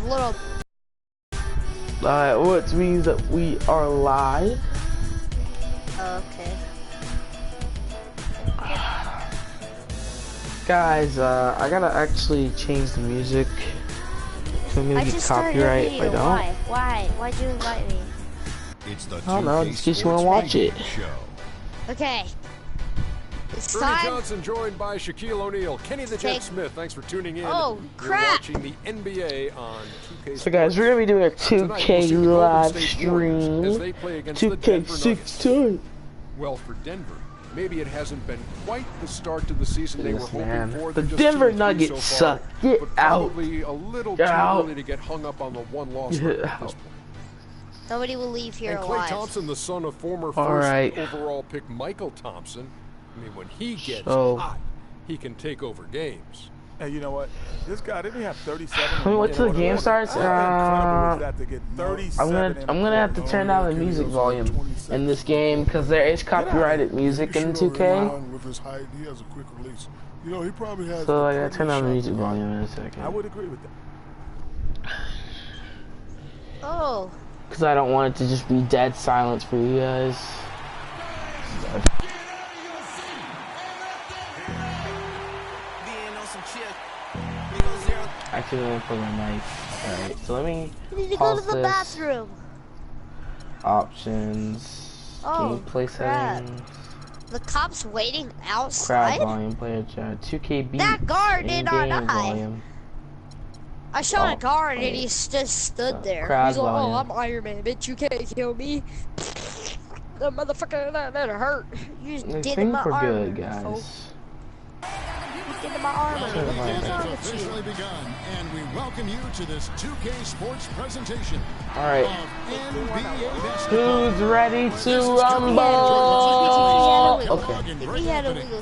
little. Which means that we are live. Okay. Guys, I gotta actually change the music. So I'm gonna get copyright if I don't. Why? Why'd you invite me? It's the I don't know, just in case you wanna watch it. Okay. It's Ernie time. Johnson joined by Shaquille O'Neal, Kenny the Jet Smith. Thanks for tuning in. Oh, crap. You're watching the NBA on 2K. So guys, we're gonna be doing a 2K live stream. 2K16. Well, for Denver, maybe it hasn't been quite the start to the season they were hoping for. The Denver Nuggets suck. Get out. Probably a little too early to get hung up on the one loss at this point. Nobody will leave here and alive. Klay Thompson, the son of former first overall pick Michael Thompson, I mean, when he gets hot, he can take over games. And you know what? This guy didn't have 37. When the game starts, I'm gonna have to turn down the music volume in this game because there is copyrighted music in 2K. So I gotta turn down the music volume in a second. I would agree with that. Oh. Because I don't want it to just be dead silence for you guys. Actually, let me put my mic. Alright, so let me. You need to go to the bathroom. Options. Gameplay settings. The cop's waiting outside. Crowd volume, player chat, 2KB. That guard did not die. I shot a guard and he just stood there. He's like, "Oh, I'm Iron Man, bitch. You can't kill me." The motherfucker that hurt. You just did in my armor. Good, guys. Into my armor. What's wrong with you? Begun, and we welcome you to this 2K Sports presentation. All right. Who's ready to rumble? Okay. He had a wiggle.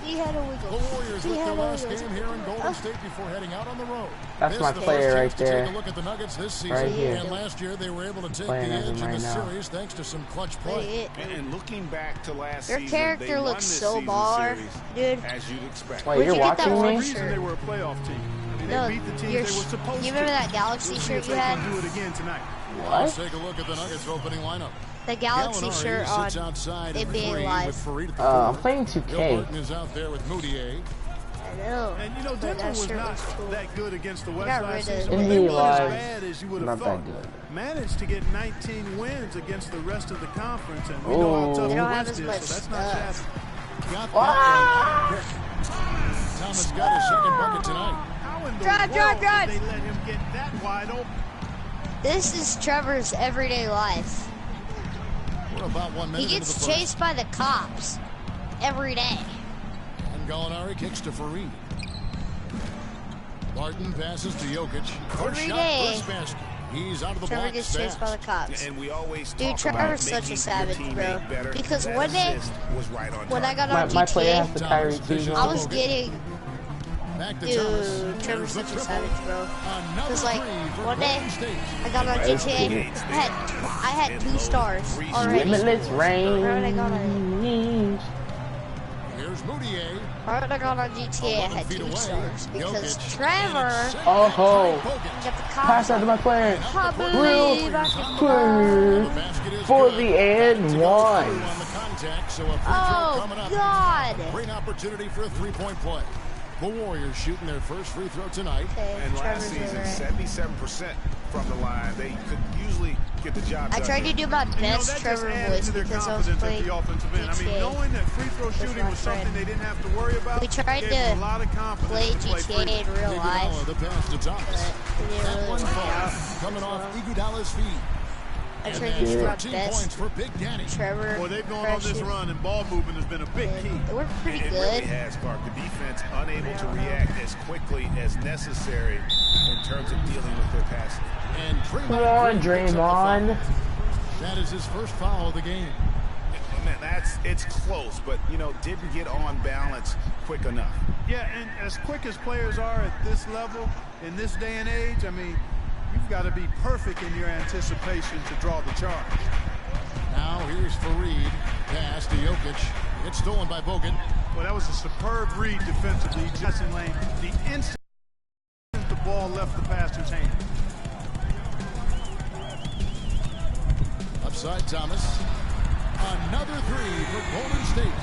He had a wiggle. The Warriors with their last game here in Golden State before heading out on the road. That's my player right there. Take a look at the Nuggets this season. Right here. And last year they were able to take the edge in the series thanks to some clutch play. And looking back to last season, your character looks so baller, dude. As you'd expect. Wait, you're watching me? They were a playoff team. I mean, no, they beat the teams they were supposed to. You remember that Galaxy shirt you had? Do it again tonight. What? Let's take a look at the Nuggets opening lineup. The Galaxy shirt on NBA Live. I'm playing 2K. Is out there with Moutier. I know. And you know, Denver was not that good against the West last season. NBA Live, as bad as you would have not thought. that good. Managed to get 19 wins against the rest of the conference, and we know how tough the West is, so that's not shabby. Thomas got his second bucket tonight. How in the Drive. world did they let him get that wide open? This is Trevor's everyday life. We're about 1 minute. He gets chased by the cops every day. And Gallinari kicks to Fareed. Barton passes to Jokic. Every day. He's out of the Trevor box. gets chased by the cops. And we always dude, Trevor's such a savage, bro. Because one day, when I got on GTA, I was getting. Dude, Trevor's such a savage, bro. Because like one day, I got on GTA. I had 2 stars already. Limitless range. Right when I got on. Here's Moutier. Right when I got on GTA, I had 2 stars because Trevor. Oh, got the cops. pass out to my player. I believe I can fly. For the and one. Oh God! Great opportunity for a 3-point play. The Warriors shooting their first free throw tonight. Okay, and last season, 77% from the line. They could usually get the job done. I tried to do my best Trevor voice because I was playing GTA. I mean, knowing that free throw shooting was something they didn't have to worry about. We tried to play GTA in real life, but it didn't really work out. Coming off Iguodala's feet. I tried to do my best Trevor. Well, they've gone on this run, and ball movement has been a big key. They worked pretty It good. really has, Clark. The defense unable to react as quickly as necessary in terms of dealing with their passing. And Come on, Draymond. That is his first foul of the game. It's close, but you know, didn't get on balance quick enough. Yeah, and as quick as players are at this level, in this day and age, I mean, you've got to be perfect in your anticipation to draw the charge. Now here's Fareed. Pass to Jokic. It's stolen by Bogut. Well, that was a superb read defensively. Passing lane. The instant the ball left the passer's hand. left side, Thomas. Another three for Golden State.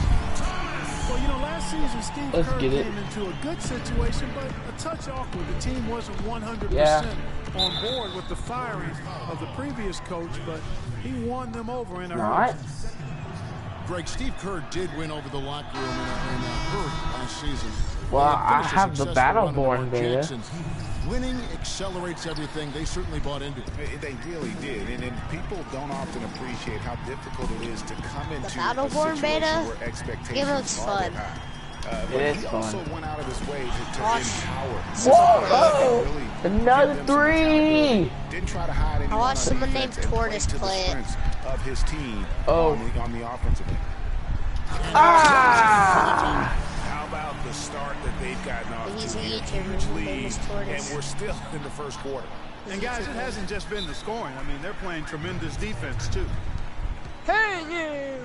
Well, you know, last season Steve Kerr came into a good situation, but a touch awkward. The team wasn't 100% on board with the firing of the previous coach, but he won them over in a hurry. Greg, Steve Kerr did win over the locker room in a hurry last season. Well, I have the Battleborn beta. Winning accelerates everything. They certainly bought into it. They really did, and people don't often appreciate how difficult it is to come into the Battleborn beta. Where expectations It looks fun. It is fun. Also went out of his way to empower. Whoa! Another three! Didn't try to hide anyone. I watched someone named Tortoise play it. Of his team on the offensive end. How about the start that they've gotten off to a huge lead, and we're still in the first quarter. And guys, it hasn't just been the scoring. I mean, they're playing tremendous defense too. Hey, yeah.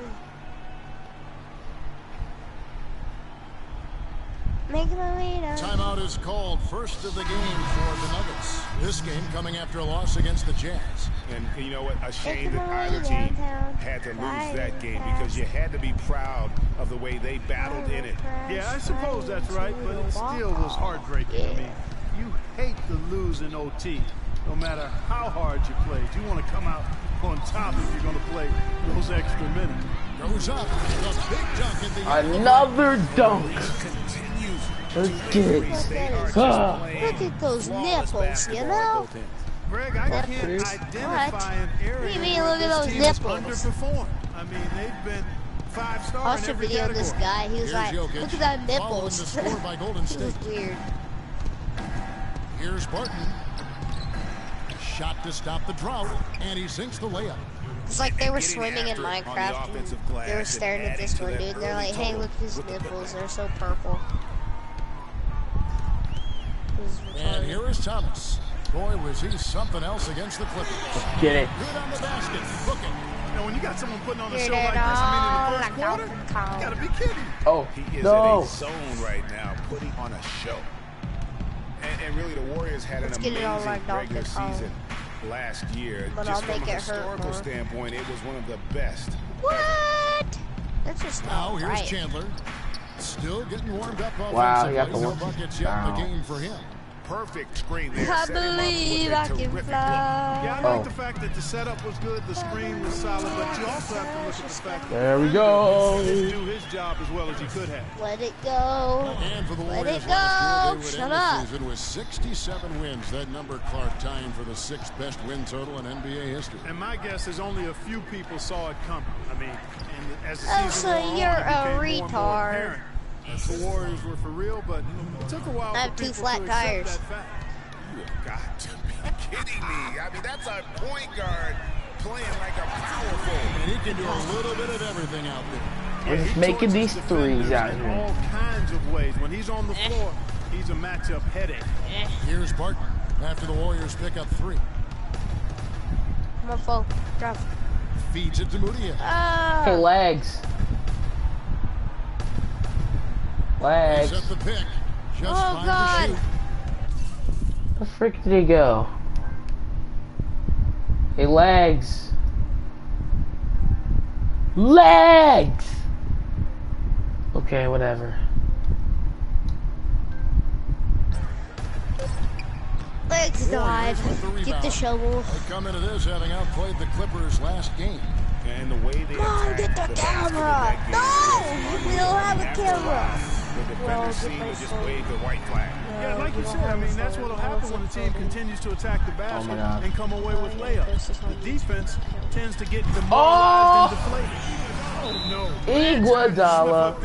Timeout is called, first of the game for the Nuggets. This game coming after a loss against the Jazz. And you know what? A shame that either team had to lose that game because you had to be proud of the way they battled in it. Yeah, I suppose that's right, but it still was heartbreaking. I mean, you hate to lose in OT, no matter how hard you played. You want to come out on top if you're going to play those extra minutes. Goes up, a big dunk at the another dunk. Let's get it. Look at those nipples, you know? Greg, I can't identify an area what do you mean, look at those nipples? Underperformed. I mean, they've been 5-star I watched a video of this guy. He was like, look at that nipples. By Golden State. It was weird. Here's Barton. Shot to stop the drought, and he sinks the layup. It's like they were swimming in Minecraft, and they were staring at this one dude, and they're like, hey, look at his nipples, they're so purple. And here is Thomas. Boy, was he something else against the Clippers. Get it. Good on the basket. Look it. You know, when you got someone putting on a show like this, I mean, in the first quarter, you gotta be kidding. Oh, he is in a zone right now, putting on a show. And really, the Warriors had an amazing regular season last year. But just from a historical standpoint, it was one of the best. What? That's just now here's right. Chandler. Still getting warmed up offensively. Wow, he got the no buckets yet in the game for him. Perfect screen there. I believe I can fly. Yeah, I like the fact that the setup was good, the screen was solid, but you also have to look at the fact there we go. He didn't do his job as well as he could have. Let it go. And for the Let Warriors it go. Shut up. Season with 67 wins. That number, Clark, tying for the 6th best win total in NBA history. And my guess is only a few people saw it coming. I mean, as the season so went on, you're it a became more and more retard. apparent that the Warriors were for real, but it took a while I have for 2 people flat to accept tires. that fact. You have got to be kidding me. I mean, that's a point guard playing like a power forward. And he can do a little bit of everything out there. We're just making these threes out in here. all kinds of ways. When he's on the floor, he's a matchup headache. Here's Barton after the Warriors pick up 3. Come on, Fo. Drop. Feeds it to Mudiay. Hey, legs. Legs. He's at the pick. Just God. to shoot. Where the frick did he go? Hey, legs. Legs! Okay, whatever. Legs died. Get the shovel. They come into this having outplayed the Clippers last game. And the way they Mom, get the camera! No! We don't have a camera! The defender seemed to just wave the white flag. Yeah, like you said, I mean, that's what will happen when the team continues to attack the basket and come away with layups. The defense tends to get demoralized and deflated. Oh, no. Iguodala.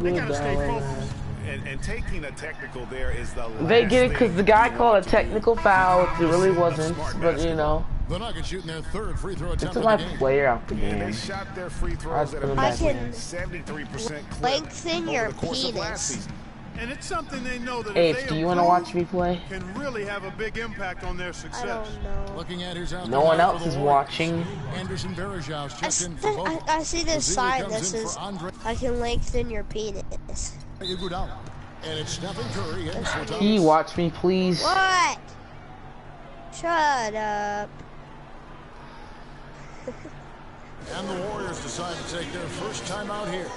They got to stay focused. And taking a technical there is the last They get it because the guy called a technical foul. It really wasn't, but you know. The Nuggets shooting their 3rd free throw attempt It's my player out the And game. they shot their free throws at a I can 73% lengthen your penis. And it's something they know that Hey, if they do you want to watch me play? can really have a big impact on their I success. don't know. Looking at who's out No there one now else for the is Warriors. watching. Anderson Varejão's checked in for both. I see this Bazili sign comes that in says, for Andre I can lengthen your penis. Iguodala. And it's Stephen Curry in for Can you Thomas. watch me, please? What? Shut up. And the Warriors decide to take their first time out here.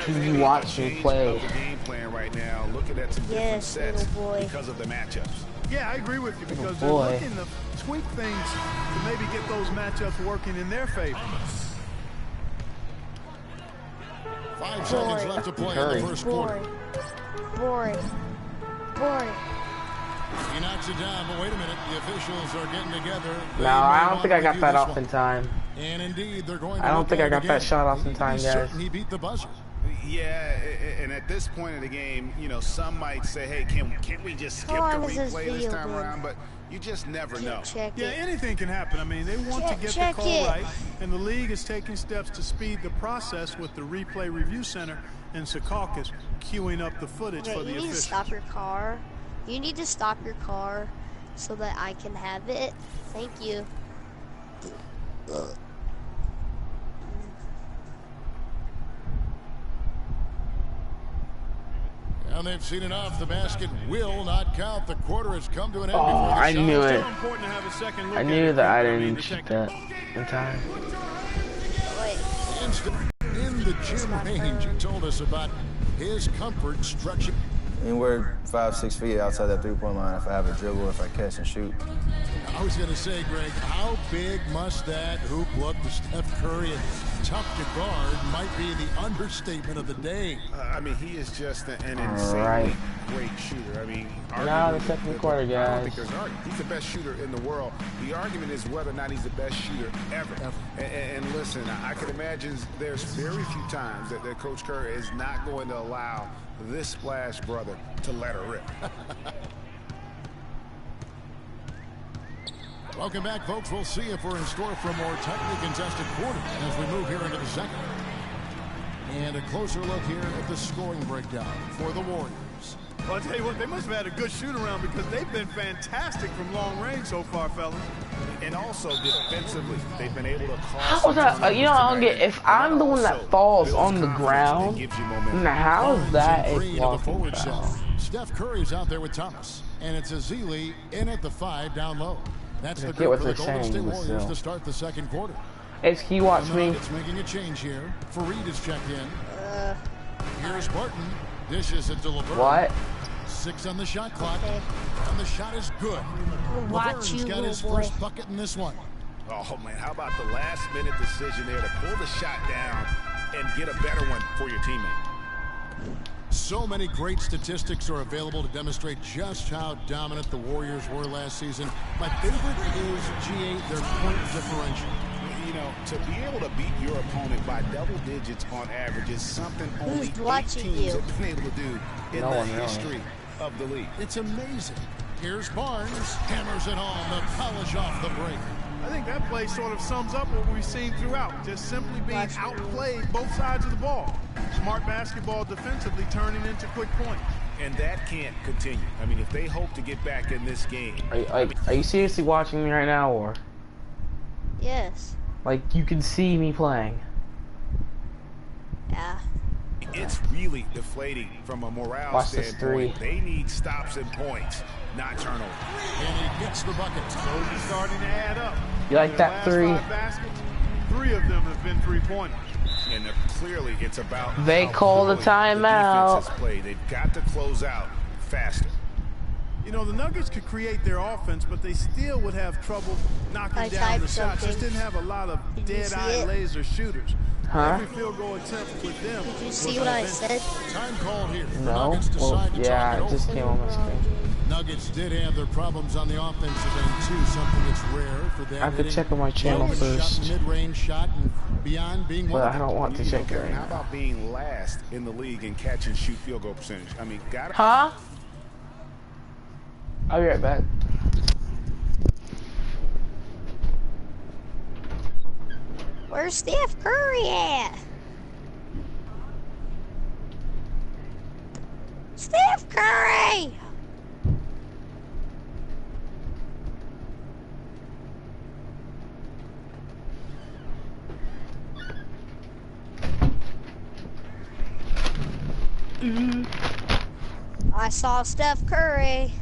Can you watch me play? The game plan right now, looking at some different sets because of the matchups. Yeah, I agree with you because they're looking to tweak things to maybe get those matchups working in their favor. 5 seconds left to play in the first quarter. Boring. He knocks it down, but wait a minute. The officials are getting together. No, I don't think I got that off in time. And indeed, they're going to I don't think I got that shot off in time, guys. He beat the buzzer. Yeah, and at this point in the game, you know, some might say, hey, can't we just skip the replay this time around? But you just never know. Yeah, anything can happen. I mean, they want to get the call right, and the league is taking steps to speed the process with the Replay Review Center in Secaucus queuing up the footage for the officials. You need to stop your car. You need to stop your car so that I can have it. Thank you. And they've seen enough. The basket will not count. The quarter has come to an end. Oh, I knew it. I knew that I didn't shoot that in time. In the gym range, he told us about his comfort stretching. Anywhere 5-6 feet outside that three-point line if I have a dribble, if I catch and shoot. I was going to say, Greg, how big must that hoop look to Steph Curry? And tough to guard might be the understatement of the day. I mean, he is just an insanely great shooter. I mean, now the second quarter, guys. I don't think there's argument. He's the best shooter in the world. The argument is whether or not he's the best shooter ever. And listen, I can imagine there's very few times that Coach Kerr is not going to allow this splash brother to let her rip. Welcome back, folks. We'll see if we're in store for a more tightly contested quarter as we move here into the second. And a closer look here at the scoring breakdown for the Warriors. Well, I'll tell you what, they must have had a good shoot-around because they've been fantastic from long range so far, fellas. And also defensively, they've been able to cause. How is that? You know, I don't get. If I'm the one that falls on the ground, now how is that a walking foul? Steph Curry's out there with Thomas, and it's Ezeli in at the 5 down low. That's the group for the Golden State Warriors to start the second quarter. It's he watch me. It's making a change here. Fareed is checked in. Here's Barton. Dishes it to LeVert. What? 6 on the shot clock. And the shot is good. LeVert's got his first bucket in this one. Oh, man, how about the last-minute decision there to pull the shot down and get a better one for your teammate? So many great statistics are available to demonstrate just how dominant the Warriors were last season. My favorite is G8, their point differential. You know, to be able to beat your opponent by double digits on average is something only 8 teams have been able to do in the history of the league. It's amazing. Here's Barnes, hammers it home to polish off the break. I think that play sort of sums up what we've seen throughout. Just simply being outplayed both sides of the ball. Smart basketball defensively turning into quick points. And that can't continue. I mean, if they hope to get back in this game. Are you seriously watching me right now, or? Yes. Like, you can see me playing. Yeah. It's really deflating from a morale standpoint. They need stops and points, not turnovers. And he gets the bucket. So he's starting to add up. You like that 3? Baskets, 3 of them have been 3-pointers. And clearly it's about they call the timeout. They've got to close out faster. You know, the Nuggets could create their offense, but they still would have trouble knocking down the shots. Just didn't have a lot of dead-eye laser shooters. Every field goal attempt with them. Did you see what I said? Time call here. No. Well, yeah, it just came on my screen. Nuggets did have their problems on the offensive end too, something that's rare for them. I have to check on my channel first. Mid-range shot and beyond being but I don't want to check it right now. How about being last in the league in catch and shoot field goal percentage? I mean, Huh? I'll be right back. Where's Steph Curry at? Steph Curry! I saw Steph Curry.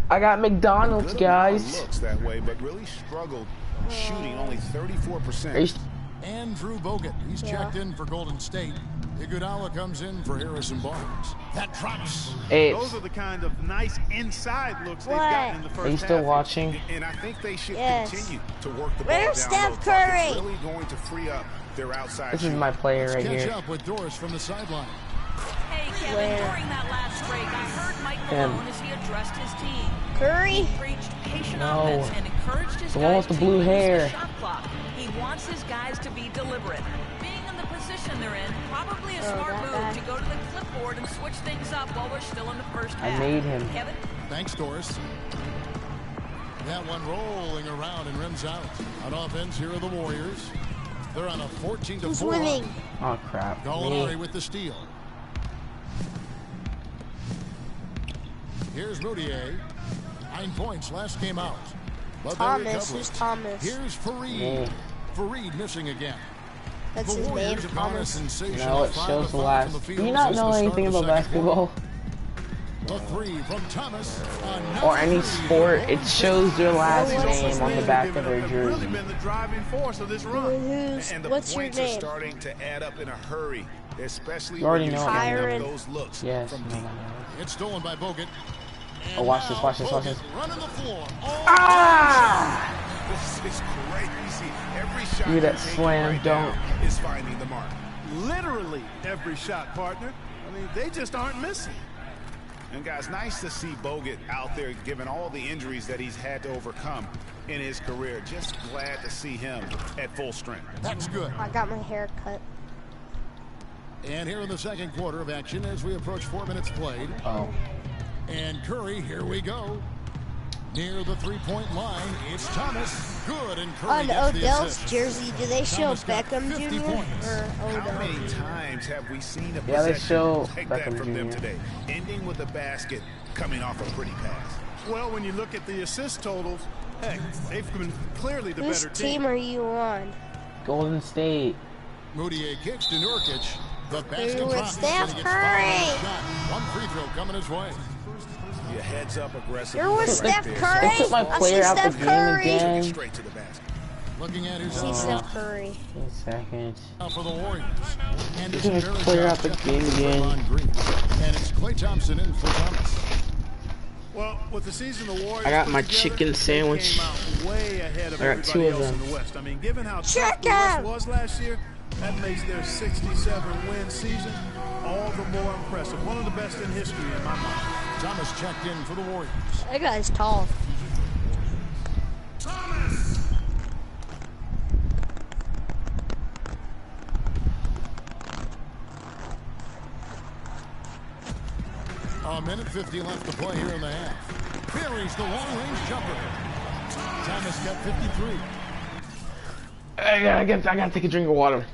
I got McDonald's, guys. Looks that way, but really struggled shooting only 34%. Andrew Bogut. He's checked in for Golden State. Iguodala comes in for Harrison Barnes. That drops. Those are the kind of nice inside looks they've gotten in the first half. Are you still watching? And I think they should continue to work the ball down. Where's Steph Curry? It's really going to free up their outside. This is my player right here. Catch up with Doris from the sideline. Hey Kevin, during that last break, I heard Mike Malone as he addressed his team. Curry? He preached patient offense and encouraged his guys the to blue use hair. the shot clock. He wants his guys to be deliberate. Being in the position they're in, probably a smart move to go to the clipboard and switch things up while we're still in the first half. I made him. Kevin? Thanks, Doris. That one rolling around and rims out. On offense, here are the Warriors. They're on a 14-4. Who's winning? Oh, crap. Gallinari with the steal. Here's Moutier. 9 points, last game out. But Thomas, who's Thomas? Here's Fareed. Fareed missing again. That's his name, Thomas. No, it shows the last. Do you not know anything about basketball? The three from Thomas. Or any sport, it shows their last name on the back of their jersey. Really been the driving force of this run. And the What's your points are name? starting to add up in a hurry, especially You already when you're know. getting up those looks Yes. from deep. It's stolen by Bogut. Oh, watch this, watch this, watch this. Running the floor. Ah! This is crazy. Every shot Look at that you're taking slam right dunk. now is finding the mark. Literally every shot, partner. I mean, they just aren't missing. And guys, nice to see Bogut out there given all the injuries that he's had to overcome in his career. Just glad to see him at full strength. That's good. I got my hair cut. And here in the second quarter of action as we approach 4 minutes played. Oh. And Curry, here we go. Near the three-point line, it's Thomas. Good, and Curry On gets the Odell's assist. jersey, do they show Thomas got Beckham 50 Jr. points. or How Odell? many times have we seen a Yeah, they possession show like that Beckham from them Jr. today, ending with a basket coming off a pretty pass? Well, when you look at the assist totals, heck, they've been clearly the Whose better team are you on? Golden State. Moutier kicks to Nurkic. The basket Ooh, drops. it's Steph and he gets fouled on Curry. the shot. One free throw coming his way. Your heads up aggressive. You're with Steph Curry? They took my I player see out the Steph game Curry. again. Straight to the basket. Looking at his See Steph Curry. 2 seconds. for the Warriors. And They took my player out the game again. And it's Klay Thompson in for Thomas. Well, with the season the Warriors I got put my together, chicken they sandwich. came out way ahead of I got everybody 2 of else them. in the West. I mean, given how tough the Chicken! West was last year, that makes their 67-win season all the more impressive. One of the best in history in my mind. Thomas checked in for the Warriors. That guy's tall. Thomas! A minute 50 left to play here in the half. Buries the long-range jumper. Thomas got 53. I gotta take a drink of water.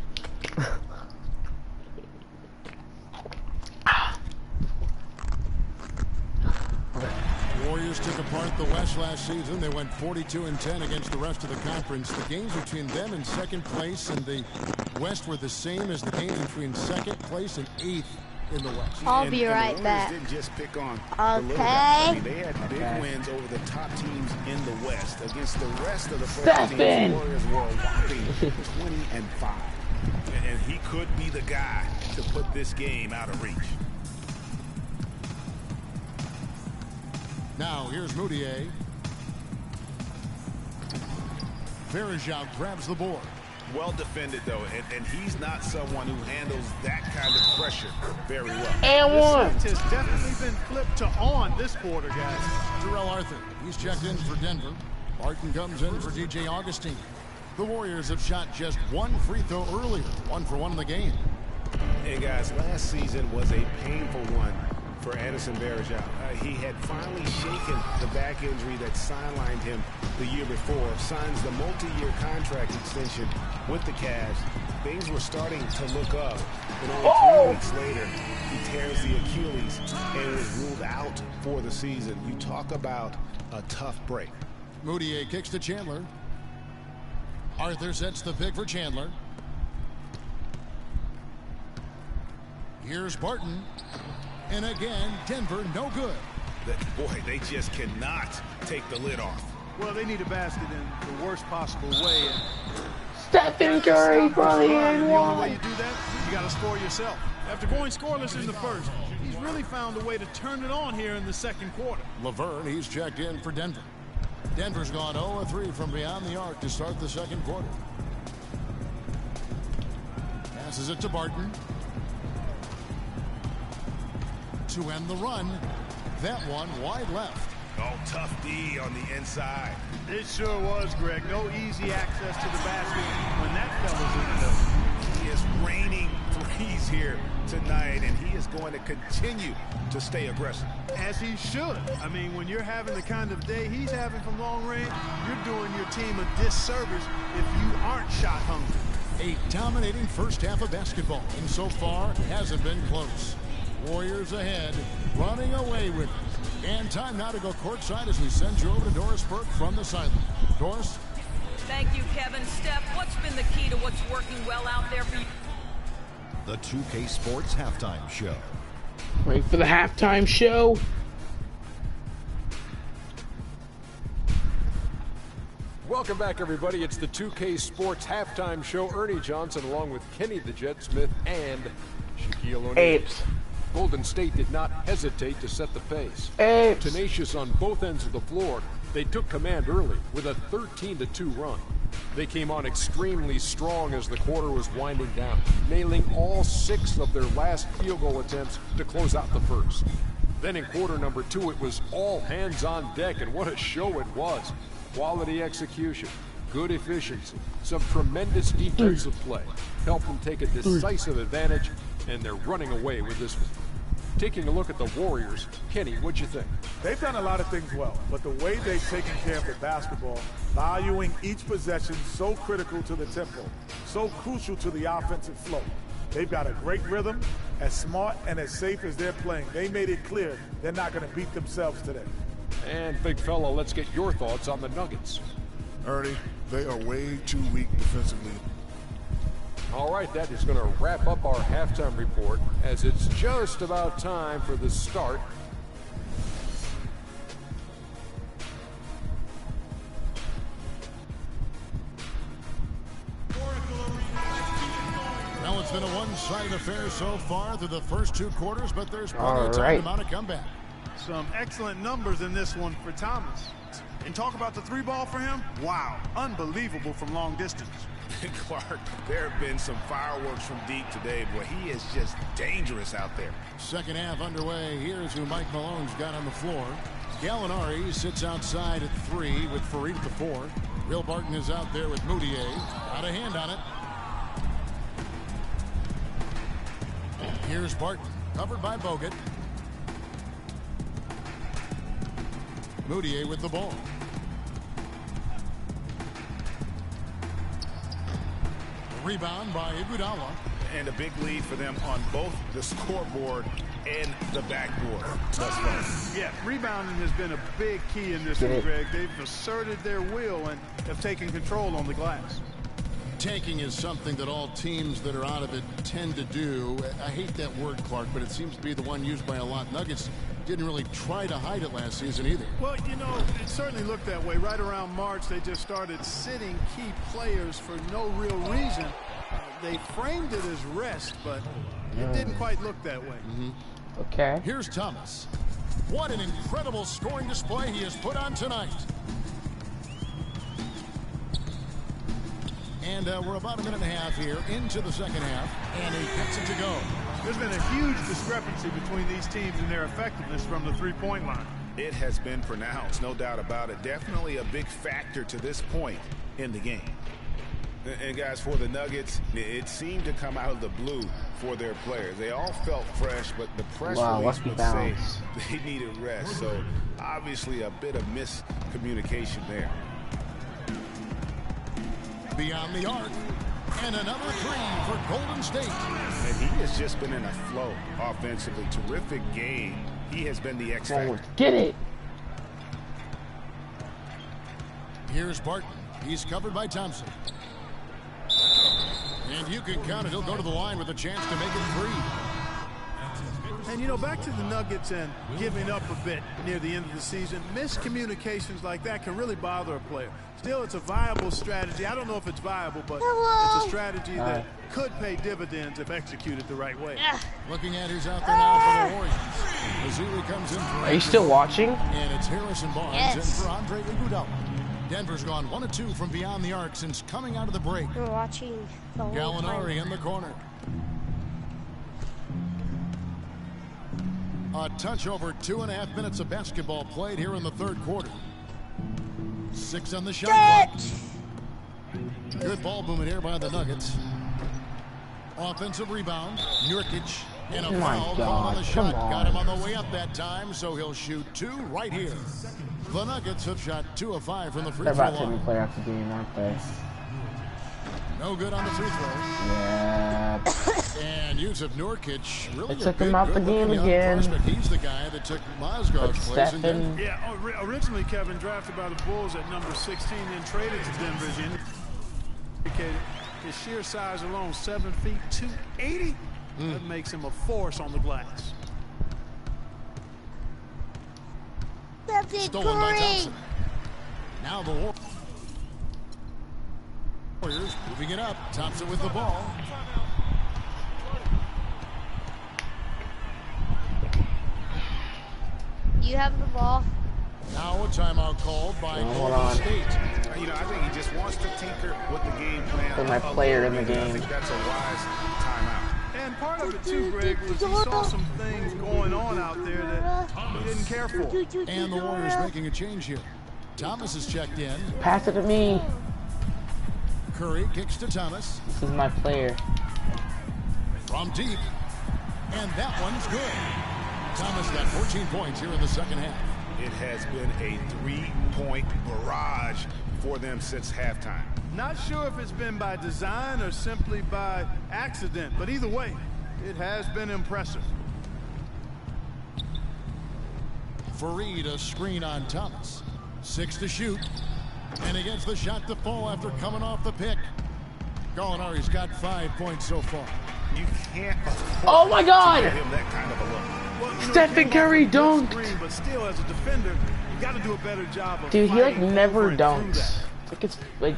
Warriors took apart the West last season. They went 42-10 against the rest of the conference. The games between them in second place and the West were the same as the games between second place and 8th in the West. I'll be right the back. Warriors didn't just pick on Okay. the little guys. I mean, they had big wins over the top teams in the West. Against the rest of the first teams, the Warriors were a whopping 20-5. And he could be the guy to put this game out of reach. Now, here's Moutier. Verjao grabs the board. Well defended, though, and he's not someone who handles that kind of pressure very well. And one. This switch has definitely been flipped to on this quarter, guys. Terrell Arthur, he's checked in for Denver. Barton comes in for DJ Augustine. The Warriors have shot just one free throw earlier, 1 for 1 in the game. And guys, last season was a painful one for Anderson Varejao. He had finally shaken the back injury that sidelined him the year before, signs the multi-year contract extension with the Cavs. Things were starting to look up, and only 3 weeks later, he tears the Achilles and was ruled out for the season. You talk about a tough break. Moutier kicks to Chandler. Arthur sets the pick for Chandler. Here's Barton. And again, Denver no good. Boy, they just cannot take the lid off. Well, they need a basket in the worst possible way. And Stephen Curry for the and the only way you one. do that, you got to score yourself. After going scoreless in the first, he's really found a way to turn it on here in the second quarter. Laverne, he's checked in for Denver. Denver's gone 0-3 from beyond the arc to start the second quarter. Passes it to Barton. To end the run. That one wide left. Oh, tough D on the inside. It sure was, Greg. No easy access to the basket when that fella's in the middle. He is raining threes here tonight, and he is going to continue to stay aggressive. As he should. I mean, when you're having the kind of day he's having from long range, you're doing your team a disservice if you aren't shot hungry. A dominating first half of basketball, and so far hasn't been close. Warriors ahead, running away with it. And time now to go courtside as we send you over to Doris Burke from the sideline. Doris? Thank you, Kevin. Steph, what's been the key to what's working well out there for you? The 2K Sports Halftime Show. Wait for the halftime show. Welcome back, everybody. It's the 2K Sports Halftime Show. Ernie Johnson along with Kenny the Jet Smith and Shaquille O'Neal. Apes. Golden State did not hesitate to set the pace. Apes. Tenacious on both ends of the floor, they took command early with a 13-2 run. They came on extremely strong as the quarter was winding down, nailing all 6 of their last field goal attempts to close out the first. Then in quarter number 2, it was all hands on deck, and what a show it was. Quality execution, good efficiency, some tremendous defensive play helped them take a decisive advantage, and they're running away with this one. Taking a look at the Warriors, Kenny, what'd you think? They've done a lot of things well, but the way they've taken care of the basketball, valuing each possession so critical to the tempo, so crucial to the offensive flow. They've got a great rhythm, as smart and as safe as they're playing. They made it clear they're not going to beat themselves today. And big fella, let's get your thoughts on the Nuggets. Ernie, they are way too weak defensively. All right, that is going to wrap up our halftime report as it's just about time for the start. Well, it's been a one-sided affair so far through the first 2 quarters, but there's plenty of time to mount a comeback. Some excellent numbers in this one for Thomas. And talk about the 3-ball for him. Wow, unbelievable from long distance. Clark, there have been some fireworks from deep today. Boy, he is just dangerous out there. Second half underway. Here's who Mike Malone's got on the floor. Gallinari sits outside at 3 with Fareed at the 4. Will Barton is out there with Moutier. Got a hand on it. Here's Barton, covered by Bogut. Moutier with the ball. Rebound by Iguodala. And a big lead for them on both the scoreboard and the backboard thus far. Yeah, rebounding has been a big key in this one, Greg. They've asserted their will and have taken control on the glass. Tanking is something that all teams that are out of it tend to do. I hate that word, Clark, but it seems to be the one used by a lot. Nuggets didn't really try to hide it last season either. Well, you know, it certainly looked that way. Right around March, they just started sitting key players for no real reason. They framed it as rest, but it didn't quite look that way. Okay. Here's Thomas. What an incredible scoring display he has put on tonight. And we're about a minute and a half here into the second half, and he gets it to go. There's been a huge discrepancy between these teams and their effectiveness from the three-point line. It has been pronounced, no doubt about it. Definitely a big factor to this point in the game. And guys, for the Nuggets, it seemed to come out of the blue for their players. They all felt fresh, but the press release would say they needed rest. So obviously a bit of miscommunication there. Beyond the arc, and another 3 for Golden State. And he has just been in a flow offensively. Terrific game. He has been the X factor. Get it. Here's Barton. He's covered by Thompson. And you can count it. He'll go to the line with a chance to make it 3. And, you know, back to the Nuggets and giving up a bit near the end of the season, miscommunications like that can really bother a player. Still, it's a viable strategy. I don't know if it's viable, but it's a strategy that could pay dividends if executed the right way. Looking at who's out there now for the Warriors. Mazzulla comes in. Are you still watching? And it's Harrison Barnes in for Andre Iguodala. Denver's gone 1 of 2 from beyond the arc since coming out of the break. We're watching the whole Gallinari in the corner. A touch over 2.5 minutes of basketball played here in the third quarter. 6 on the shot clock. Good ball movement here by the Nuggets. Offensive rebound. Nurkic. And a foul called on the shot. Got him on the way up that time, so he'll shoot 2 right here. The Nuggets have shot 2 of 5 from the free throw line. They're about to play out the game, aren't they? No good on the free throw. Yeah. And Jusuf Nurkic really they took him out the game again. He's the guy that took Mozgov's place. Yeah, originally Kevin drafted by the Bulls at number 16, then traded to Denver. As indicated, his sheer size alone, 7 feet 280. That makes him a force on the glass. Stolen by Thompson. Now the Warriors moving it up. Thompson with the ball. You have the ball. Now a timeout called by Golden State. You know, I think he just wants to tinker with the game plan. For my player in the game. I think that's a wise timeout. And part of it too, Greg, was he saw some things going on out there that he didn't care for. And the Warriors making a change here. Thomas is checked in. Pass it to me. Curry kicks to Thomas. This is my player. From deep. And that one's good. Thomas got 14 points here in the second half. It has been a 3-point barrage for them since halftime. Not sure if it's been by design or simply by accident, but either way, it has been impressive. Fareed a screen on Thomas. 6 to shoot. And he gets the shot to fall after coming off the pick. Gallinari's got 5 points so far. You can't. Oh my God! Give him that kind of a look. Well, Stephen Curry dunked. But still, as a defender, you got to do a better job of. Dude, he like never dunks. Like it's like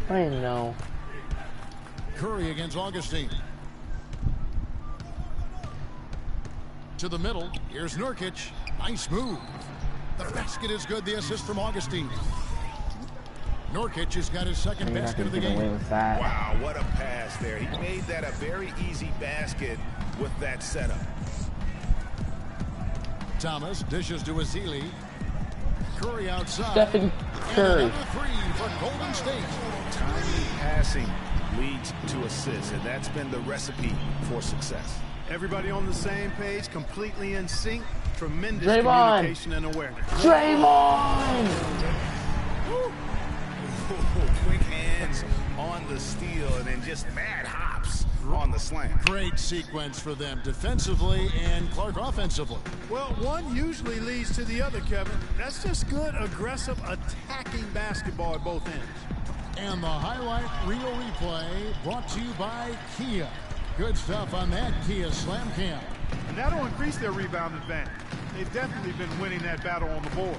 I don't even know. Curry against Augustine. To the middle. Here's Nurkic. Nice move. The basket is good. The assist from Augustine. Nurkic has got his second basket of the game. Wow, what a pass there. He made that a very easy basket with that setup. Thomas dishes to Ezeli. Curry outside. Stephen Curry. And another 3 for Golden State. Timely passing leads to assists, and that's been the recipe for success. Everybody on the same page, completely in sync. Tremendous communication and awareness. Draymond! Quick hands on the steal and then just mad hops on the slam. Great sequence for them defensively and Clark offensively. Well, one usually leads to the other, Kevin. That's just good, aggressive, attacking basketball at both ends. And the highlight reel replay brought to you by Kia. Good stuff on that Kia Slam Cam. And that'll increase their rebound advantage. They've definitely been winning that battle on the board.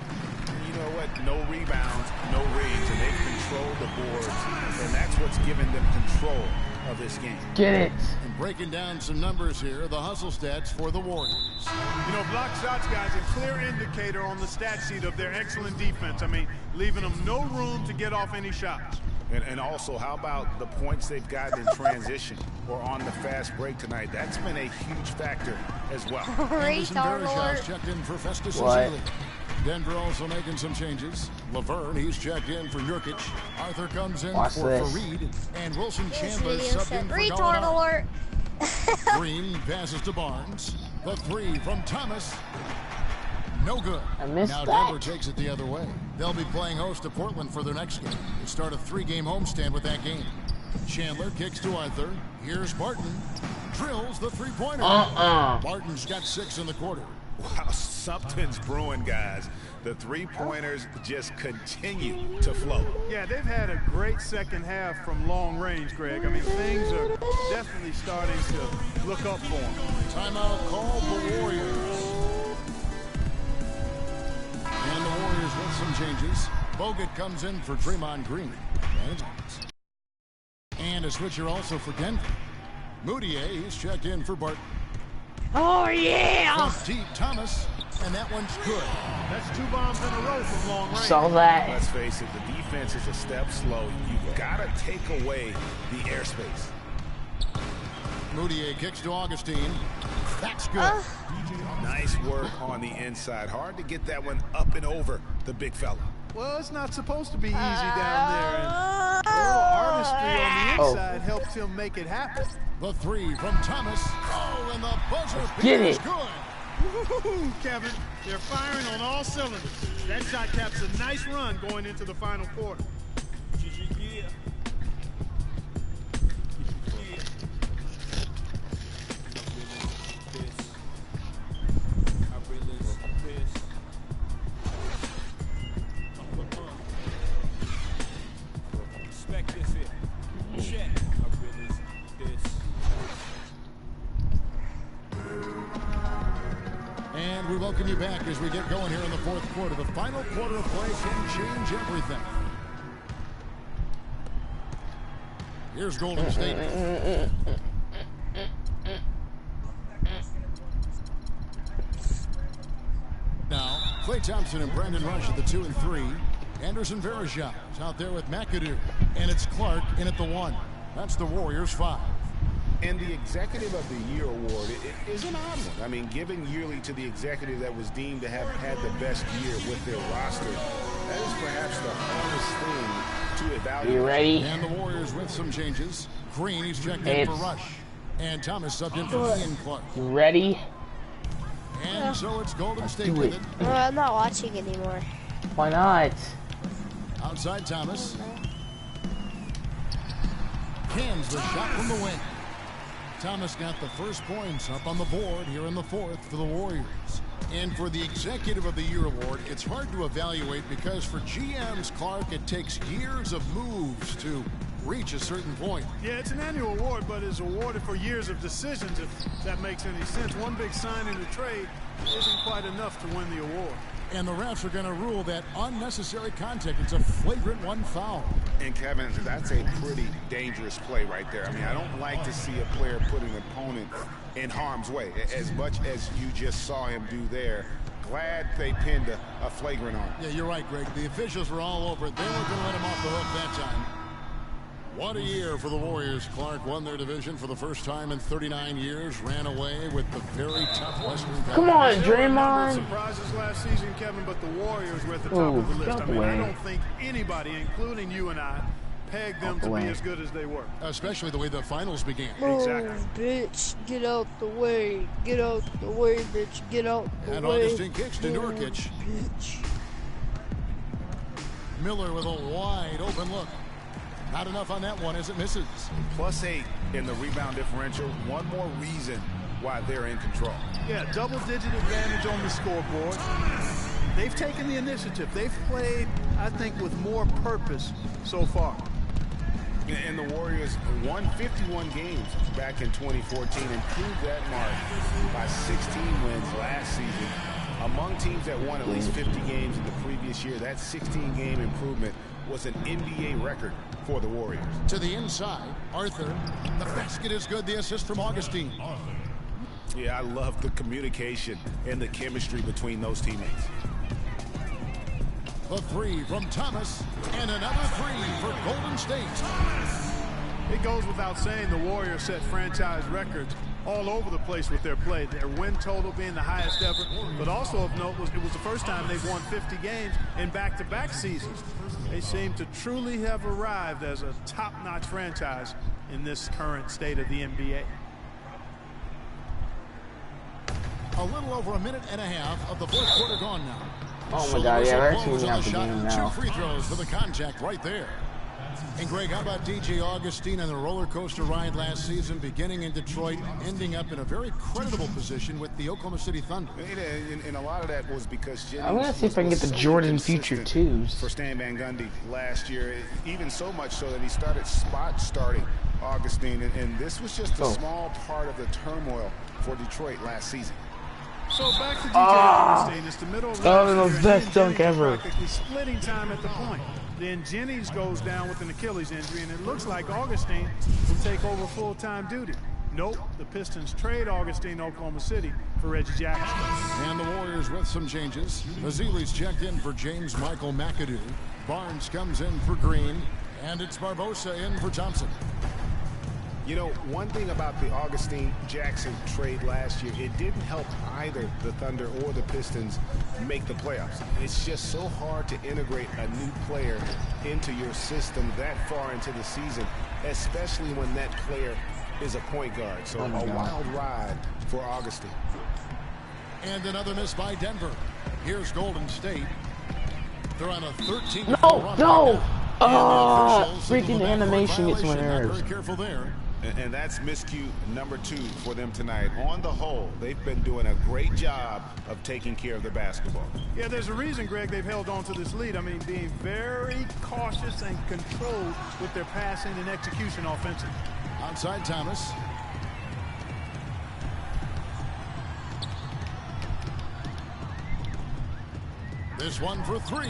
You know what? No rebounds, no rings, and they've controlled the boards, and that's what's given them control of this game. Get it. And breaking down some numbers here, the hustle stats for the Warriors. You know, block shots, guys, a clear indicator on the stat sheet of their excellent defense. I mean, leaving them no room to get off any shots. And also, how about the points they've gotten in transition or on the fast break tonight? That's been a huge factor as well. Anderson Varejao checked in for Festus Ezeli. Denver also making some changes. Laverne, he's checked in for Nurkic. Arthur comes in for Fareed. And Wilson Chandler subbed in for Gallinari. Green passes to Barnes. The 3 from Thomas. No good. I missed now that. Denver takes it the other way. They'll be playing host to Portland for their next game. They start a 3-game homestand with that game. Chandler kicks to Arthur. Here's Barton. Drills the 3-pointer. Barton's got 6 in the quarter. Wow, something's brewing, guys. The 3-pointers just continue to flow. Yeah, Yeah, they've had a great second half from long range, Greg. I mean, things are definitely starting to look up for them. Timeout called the Warriors. And the Warriors with some changes. Bogut comes in for Draymond Green. And a switcher also for Denver. Moutier is checked in for Barton. Oh, yeah! Deep Thomas, and that one's good. That's 2 bombs in a row from long range. Saw that. Let's face it, the defense is a step slow. You've got to take away the airspace. Moutier kicks to Augustine. That's good. Nice work on the inside. Hard to get that one up and over the big fella. Well, it's not supposed to be easy down there. And a little artistry on the inside helped him make it happen. The 3 from Thomas. Oh, and the buzzer Get is it. Good. Kevin, they're firing on all cylinders. That shot caps a nice run going into the final quarter. And we welcome you back as we get going here in the fourth quarter. The final quarter of play can change everything. Here's Golden State. Now, Klay Thompson and Brandon Rush at the 2 and 3. Anderson Varejao is out there with McAdoo. And it's Clark in at the 1. That's the Warriors 5. And the Executive of the Year award is an odd one. I mean, giving yearly to the executive that was deemed to have had the best year with their roster, that is perhaps the hardest thing to evaluate. You ready? And the Warriors with some changes. Green, he's checked in for Rush. And Thomas subbed in for Ian Clark. You ready? And so it's Golden State with it. I'm not watching anymore. Why not? Outside Thomas. Cans the shot from the wing. Thomas got the first points up on the board here in the fourth for the Warriors. And for the Executive of the Year award, it's hard to evaluate because for GMs, Clark, it takes years of moves to reach a certain point. Yeah, it's an annual award, but it's awarded for years of decisions, if that makes any sense. One big sign in the trade isn't quite enough to win the award. And the refs are going to rule that unnecessary contact. It's a flagrant 1 foul. And Kevin, that's a pretty dangerous play right there. I mean, I don't like to see a player put an opponent in harm's way, as much as you just saw him do there. Glad they pinned a flagrant on him. Yeah, you're right, Greg. The officials were all over it. They weren't going to let him off the hook that time. What a year for the Warriors. Clark won their division for the first time in 39 years, ran away with the very tough Western Conference. Come on, Draymond. Surprises last season, Kevin, but the Warriors were at the top of the list. I mean, I don't think anybody, including you and I, pegged them to be as good as they were. Especially the way the finals began. Exactly. Bitch, get out the way. Get out the way, bitch. Get out the way. And Augustine kicks to Nurkic. Bitch. Miller with a wide open look. Not enough on that one as it misses. +8 in the rebound differential. One more reason why they're in control. Yeah, double-digit advantage on the scoreboard. They've taken the initiative. They've played, I think, with more purpose so far. And the Warriors won 51 games back in 2014, improved that mark by 16 wins last season. Among teams that won at least 50 games in the previous year, that 16-game improvement was an NBA record for the Warriors. To the inside, Arthur. The basket is good. The assist from Augustine. Yeah, I love the communication and the chemistry between those teammates. The 3 from Thomas, and another 3 for Golden State. It goes without saying the Warriors set franchise records all over the place with their play. Their win total being the highest ever, but also of note was it was the first time they've won 50 games in back-to-back seasons. They seem to truly have arrived as a top-notch franchise in this current state of the NBA. A little over a minute and a half of the fourth quarter gone now. Oh my God, yeah, they're teaming out the game now. 2 free throws for the contact right there. And Greg, how about DJ Augustin and the roller coaster ride last season, beginning in Detroit, ending up in a very creditable position with the Oklahoma City Thunder? And a lot of that was because Jennings I'm gonna see if I can get the Jordan Future 2s for Stan Van Gundy last year. Even so much so that he started starting Augustin, and this was just a small part of the turmoil for Detroit last season. So back to DJ Augustin. It's the middle of last year. Best dunk ever. Practically splitting time at the point. Then Jennings goes down with an Achilles injury, and it looks like Augustin will take over full-time duty. Nope, the Pistons trade Augustin to Oklahoma City for Reggie Jackson. And the Warriors with some changes. Vasili's checked in for James Michael McAdoo. Barnes comes in for Green, and it's Barbosa in for Thompson. You know, one thing about the Augustin-Jackson trade last year, it didn't help either the Thunder or the Pistons make the playoffs. It's just so hard to integrate a new player into your system that far into the season, especially when that player is a point guard. So a wild ride for Augustin. And another miss by Denver. Here's Golden State. They're on a 13-run run. No! Oh, freaking animation gets my nerves. Very careful there. And that's miscue number 2 for them tonight. On the whole, they've been doing a great job of taking care of the basketball. Yeah, there's a reason, Greg, they've held on to this lead. I mean, being very cautious and controlled with their passing and execution offensively. Outside Thomas. This one for 3,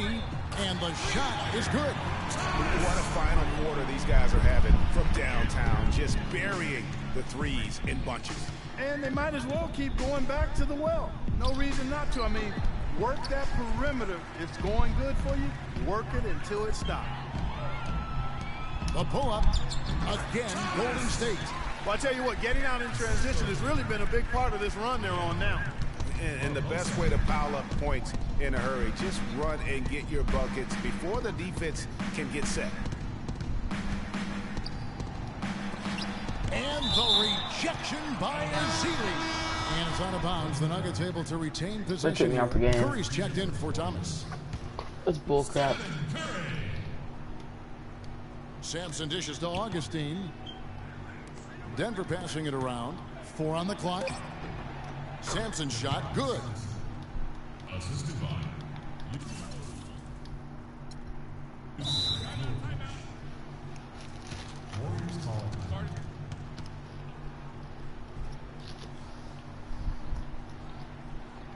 and the shot is good. What a final quarter these guys are having from downtown, just burying the threes in bunches. And they might as well keep going back to the well. No reason not to. I mean, work that perimeter. It's going good for you. Work it until it stops. The pull-up. Again, Golden State. Well, I tell you what, getting out in transition has really been a big part of this run they're on now. And the best way to pile up points in a hurry, just run and get your buckets before the defense can get set. And the rejection by Ezeli. And it's out of bounds. The Nuggets able to retain possession. Curry's checked in for Thomas. That's bullcrap. Sampson dishes to Augustin. Denver passing it around. 4 on the clock. Sampson's shot, good. Assisted by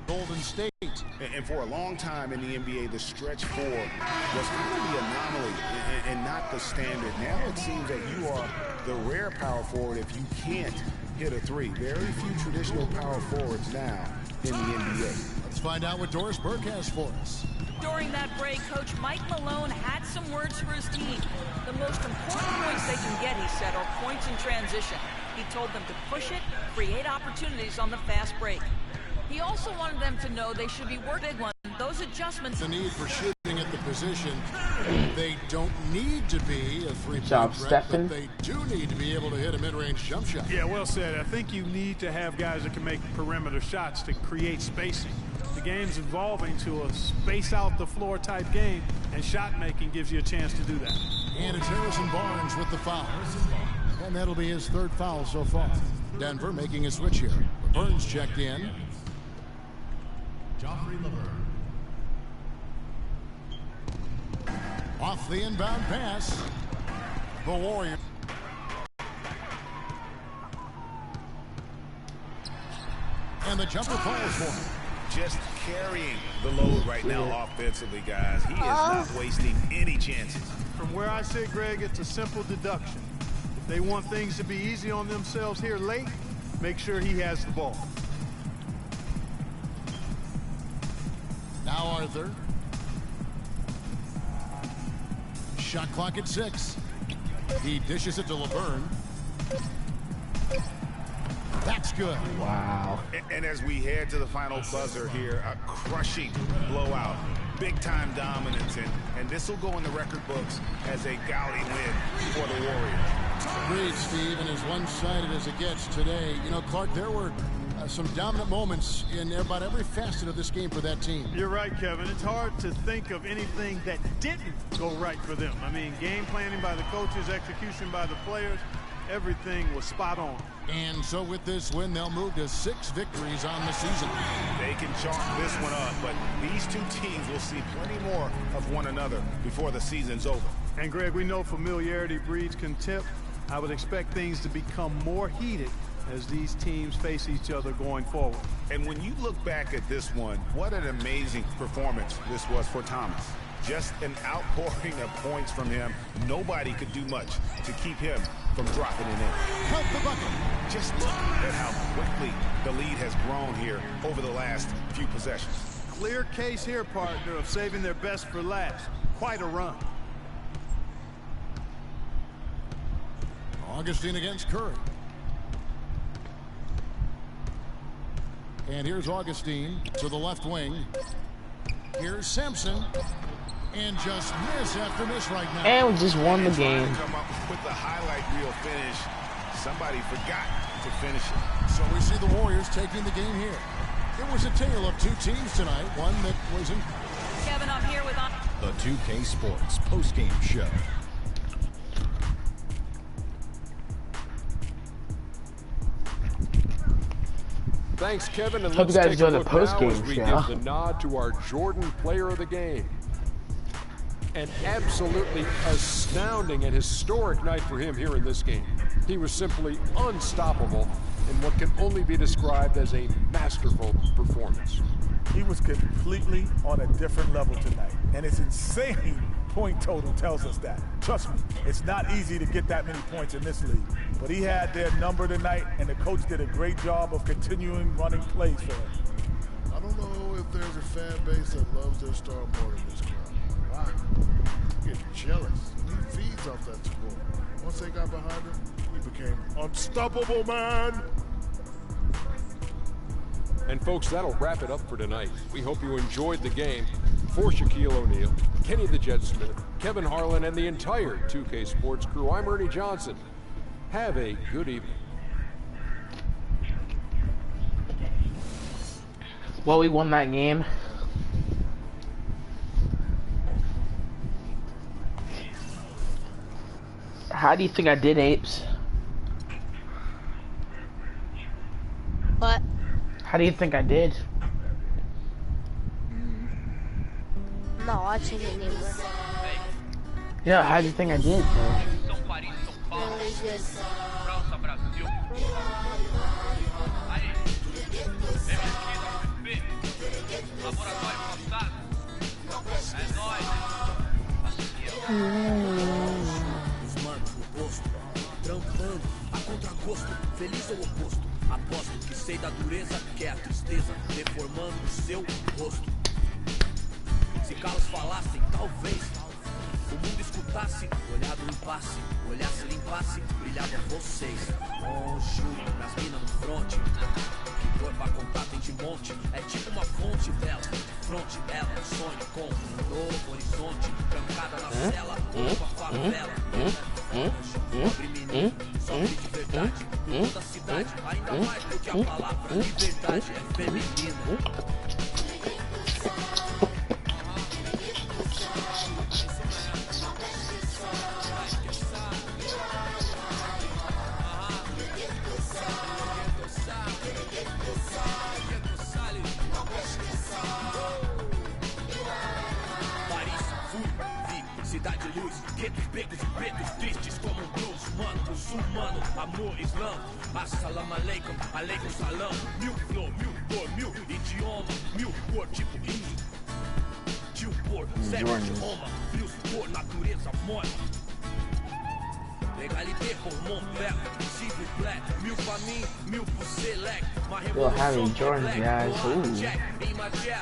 Golden State. And for a long time in the NBA, the stretch 4 was kind of the anomaly and not the standard. Now it seems that you are the rare power forward if you can't hit a 3. Very few traditional power forwards now in the NBA. Let's find out what Doris Burke has for us. During that break, Coach Mike Malone had some words for his team. The most important points they can get, he said, are points in transition. He told them to push it, create opportunities on the fast break. He also wanted them to know they should be working on those adjustments. The need for shooting at the position. They don't need to be a three-point threat, but they do need to be able to hit a mid-range jump shot. Yeah, well said. I think you need to have guys that can make perimeter shots to create spacing. The game's evolving to a space out the floor type game, and shot making gives you a chance to do that. And it's Harrison Barnes with the foul. And that'll be his 3rd foul so far. Denver making a switch here. Burns checked in. Joffrey Laverne. Off the inbound pass. The Warriors. And the jumper falls for him. Just carrying the load right now offensively, guys. He is not wasting any chances. From where I sit, Greg, it's a simple deduction. If they want things to be easy on themselves here late, make sure he has the ball. Now Arthur. Shot clock at 6. He dishes it to Laverne. That's good. Wow. And as we head to the final buzzer here, a crushing blowout. Big-time dominance. And this will go in the record books as a gaudy win for the Warriors. Agreed, Steve, and as one-sided as it gets today. You know, Clark, there were some dominant moments in about every facet of this game for that team. You're right, Kevin. It's hard to think of anything that didn't go right for them. I mean, game planning by the coaches, execution by the players, everything was spot on. And so with this win, they'll move to 6 victories on the season. They can chalk this one up, but these two teams will see plenty more of one another before the season's over. And Greg, we know familiarity breeds contempt. I would expect things to become more heated as these teams face each other going forward. And when you look back at this one, what an amazing performance this was for Thomas. Just an outpouring of points from him. Nobody could do much to keep him from dropping it in. Help the bucket. Just look at how quickly the lead has grown here over the last few possessions. Clear case here, partner, of saving their best for last. Quite a run. Augustine against Curry. And here's Augustine to the left wing. Here's Sampson. And just miss after miss right now. And we just won the game. Come up with the highlight reel finish. Somebody forgot to finish it. So we see the Warriors taking the game here. It was a tale of 2 teams tonight. One that was in. Kevin, I'm here with the 2K Sports post-game show. Thanks, Kevin. And hope you guys enjoy the post-game show. We give the nod to our Jordan Player of the Game. An absolutely astounding and historic night for him here in this game. He was simply unstoppable in what can only be described as a masterful performance. He was completely on a different level tonight, and his insane point total tells us that. Trust me, it's not easy to get that many points in this league, but he had their number tonight, and the coach did a great job of continuing running plays for him. I don't know if there's a fan base that loves their star more than this crowd. Wow. Get jealous. He feeds off that support. Once they got behind him, he became unstoppable, man. And folks, that'll wrap it up for tonight. We hope you enjoyed the game. For Shaquille O'Neal, Kenny the Jet Smith, Kevin Harlan, and the entire 2K Sports crew, I'm Ernie Johnson. Have a good evening. Well, we won that game. How do you think I did, Apes? What? How do you think I did? No, I didn't anymore. Yeah, how do you think I did, bro? Trampando, a contragosto, feliz ou oposto. Aposto que sei da dureza que é a tristeza, deformando o seu rosto. Se calos falassem, talvez o mundo escutasse, olhar do impasse, olhasse, limpasse, brilhava vocês. Monjo, nas minas no fronte, que dor pra contar tem de monte, é tipo uma fonte dela, fronte dela, sonho com um novo horizonte, trancada na cela, ou com a favela. Pobre menino, sofre de verdade, em toda a cidade, ainda mais do que a palavra liberdade é feminina. Cidade luz, guetos, becos e pretos tristes como um blues, mano, muçulmano, amor, islã, assalamu alaikum, alaikum salam, mil flor, mil cor, mil idioma, mil cor, tipo índio, tio por, servo de Roma, frios por natureza morta. Legalité por mon père, s'il vous plaît, mil pra mim, mil pro select, ma revolução completa, check, imagé,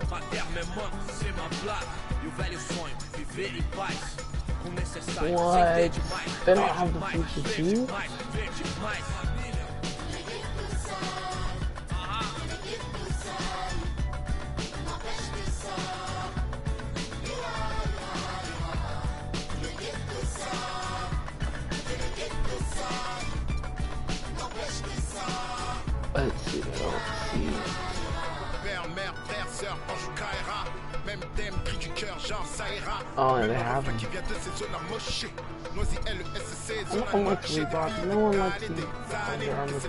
mater memória, c'est ma blague. E o velho sonho, viver em paz, com necessário, sem ter demais, ver demais, ver demais, ver demais. Let's see, let's see. Oh, and they have them. No one likes Reebok. No one likes the on the first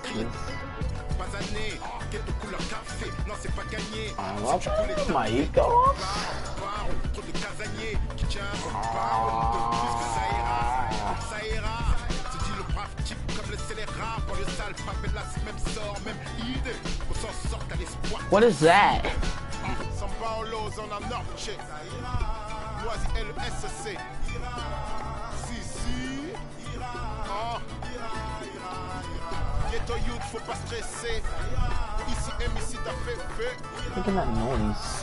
teams. I love my ego. What is that? Look at that noise.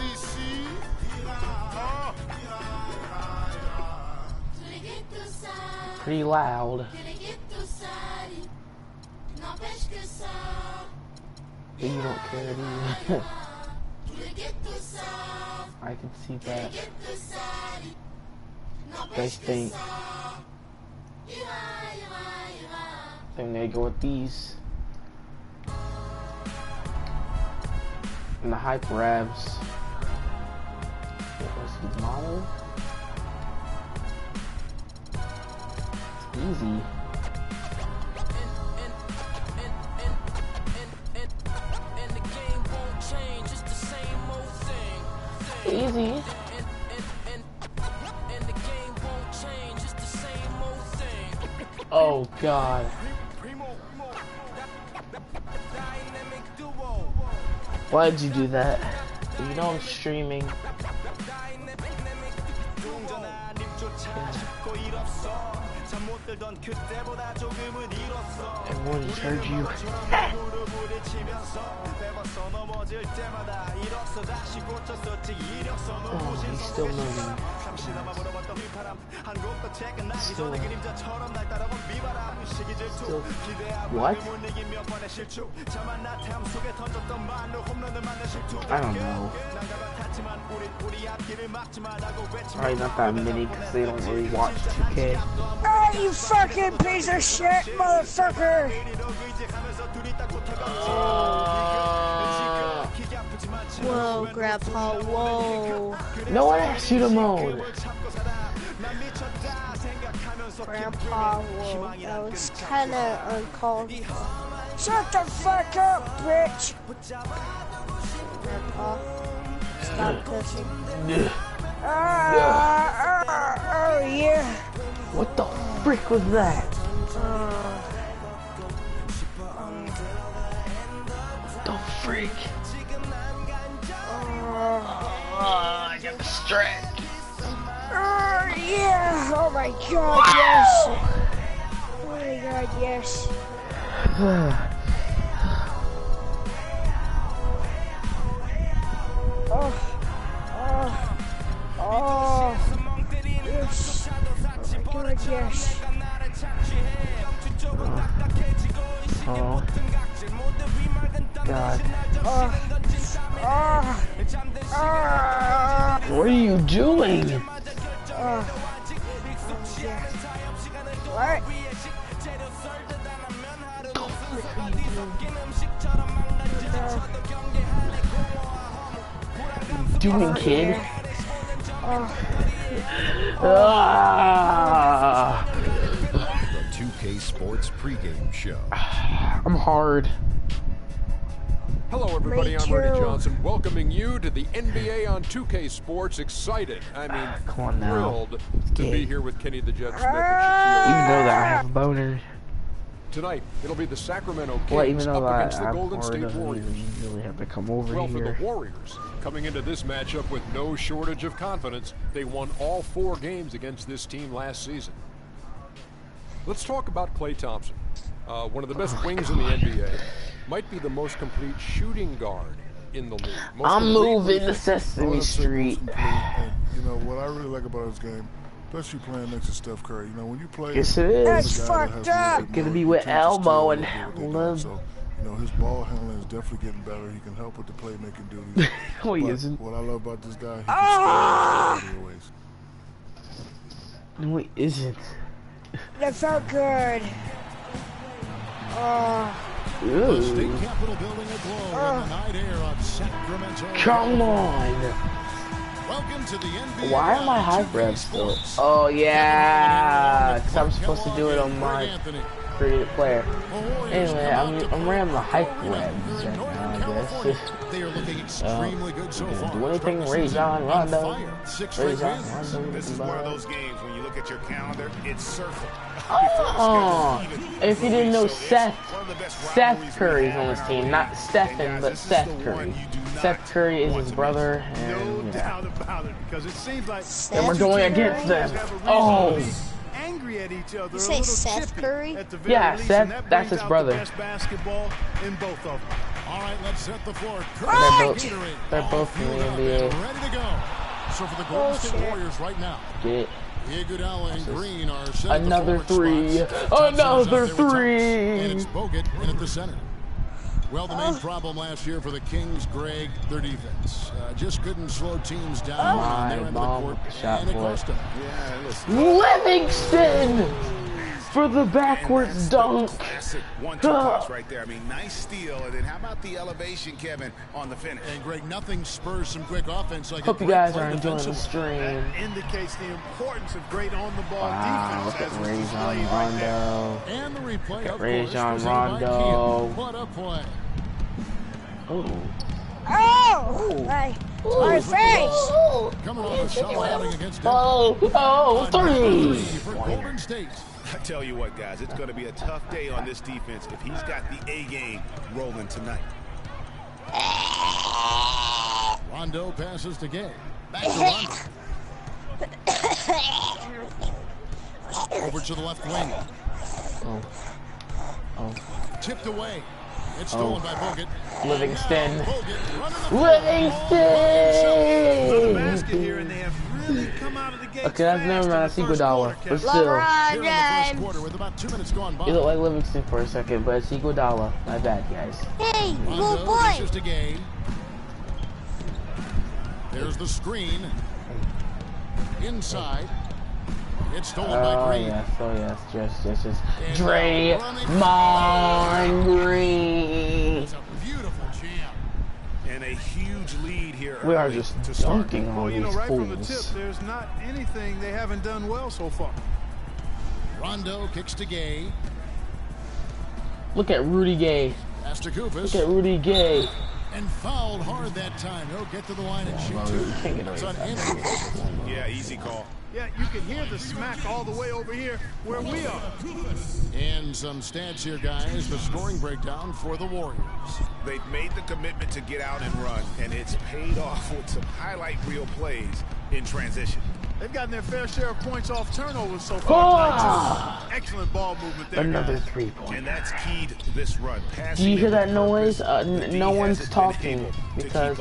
Pretty loud. But you don't care, do you? I can see that. They stink. I'm gonna go with these. And the hype revs. What was his model? Easy. Easy. Oh God. Why did you do that? You know I'm streaming. Everyone just heard you. Oh, he's still moving. Still. What? I don't know. Probably not that many because they don't really watch 2K. Oh, you fucking piece of shit, motherfucker! Whoa, Grandpa, whoa. No one asked you to moan. Grandpa, whoa. That was kinda uncalled for. Shut the fuck up, bitch! Grandpa, stop touching. Oh, yeah. What the frick was that? What the frick? I got the stretch. Yeah. Oh my God, wow. Yes. Oh my God, yes. Yes. Oh my God, yes. Oh. God. What are you doing? What? Doing, kid? The 2K Sports pregame show. I'm hard. Hello everybody, I'm Ernie Johnson, welcoming you to the NBA on 2K Sports. Excited, I mean thrilled to be here with Kenny the Jet Smith and Even though that I have a boner. Tonight, it'll be the Sacramento Kings up against the Golden State Warriors. You really have to come over here. For the Warriors, coming into this matchup with no shortage of confidence, they won all 4 games against this team last season. Let's talk about Klay Thompson, one of the best wings in the NBA. Might be the most complete shooting guard in the league. I'm moving to Sesame Street. You know, what I really like about his game, especially playing next to Steph Curry, you know, when you play... Yes, it is. That's fucked up. Gonna be with Elmo and Love. So, you know, his ball handling is definitely getting better. He can help with the playmaking duties. No, he isn't. What I love about this guy, he can score in ways. No, it isn't. That felt good. The state capitol building aglow in the night air of Sacramento. Come on. Welcome to the NBA. Why am I high rev still? Oh yeah, because I'm supposed to do it on my creative player. Anyway, I'm running the hype revs right now, I guess. They are looking extremely good so far. Do anything, Rajon Rondo. Rajon Rondo. This is one of those games when you look at your calendar, it's surfing. Oh, if you didn't know, Seth Curry's on this team, not Stephen, but Seth Curry. Seth Curry is his brother, and yeah. And we're going against them. Oh. Angry at each other. You say Seth Curry? Yeah, Seth, that's his brother. Basketball in both of them. All right, let's set the floor. They're both in the NBA. Ready to go. So for the Golden State Warriors right now. Get it. Iguodala and Green are another three. Another three. And it's Bogut in at the center. Well, the main problem last year for the Kings, Greg, their defense. Just couldn't slow teams down on their end of the court. And it cost them. Livingston for the backwards dunk. Classic 1-2 punch right there. I mean, nice steal. And then how about the elevation, Kevin, on the finish? And Greg, nothing spurs some quick offense like hope you guys are enjoying the stream. That indicates the importance of great on-the-ball defense. Look at Rajon Rondo. And the replay, of Rajon Rondo. What a play. Oh. My face! Coming on a solid outing against three! For Golden State. I tell you what, guys, it's going to be a tough day on this defense if he's got the A game rolling tonight. Rondo passes to Gay. Back to Rondo. Over to the left wing. Tipped away. It's stolen by Bogut. Livingston. Okay, that's never mind. That's Iguodala. But still. You look like Livingston for a second, but it's Iguodala. My bad, guys. Hey, little boy. There's the screen. Inside. It's stolen by Green. Yes, just Draymond Green. It's a beautiful jam. And a huge lead here. We are just dunking on these right fools. from the tip, there's not anything they haven't done well so far. Rondo kicks to Gay. Look at Rudy Gay. Look at Rudy Gay. And fouled hard that time. He'll get to the line and shoot two. It's on Andrew. Yeah, easy call. Yeah, you can hear the smack all the way over here where we are. And some stats here, guys. The scoring breakdown for the Warriors. They've made the commitment to get out and run, and it's paid off with some highlight reel plays in transition. They've gotten their fair share of points off turnovers so far. Excellent ball movement there. Another 3-point. And that's key to this run. Do you hear that noise? No one's talking because,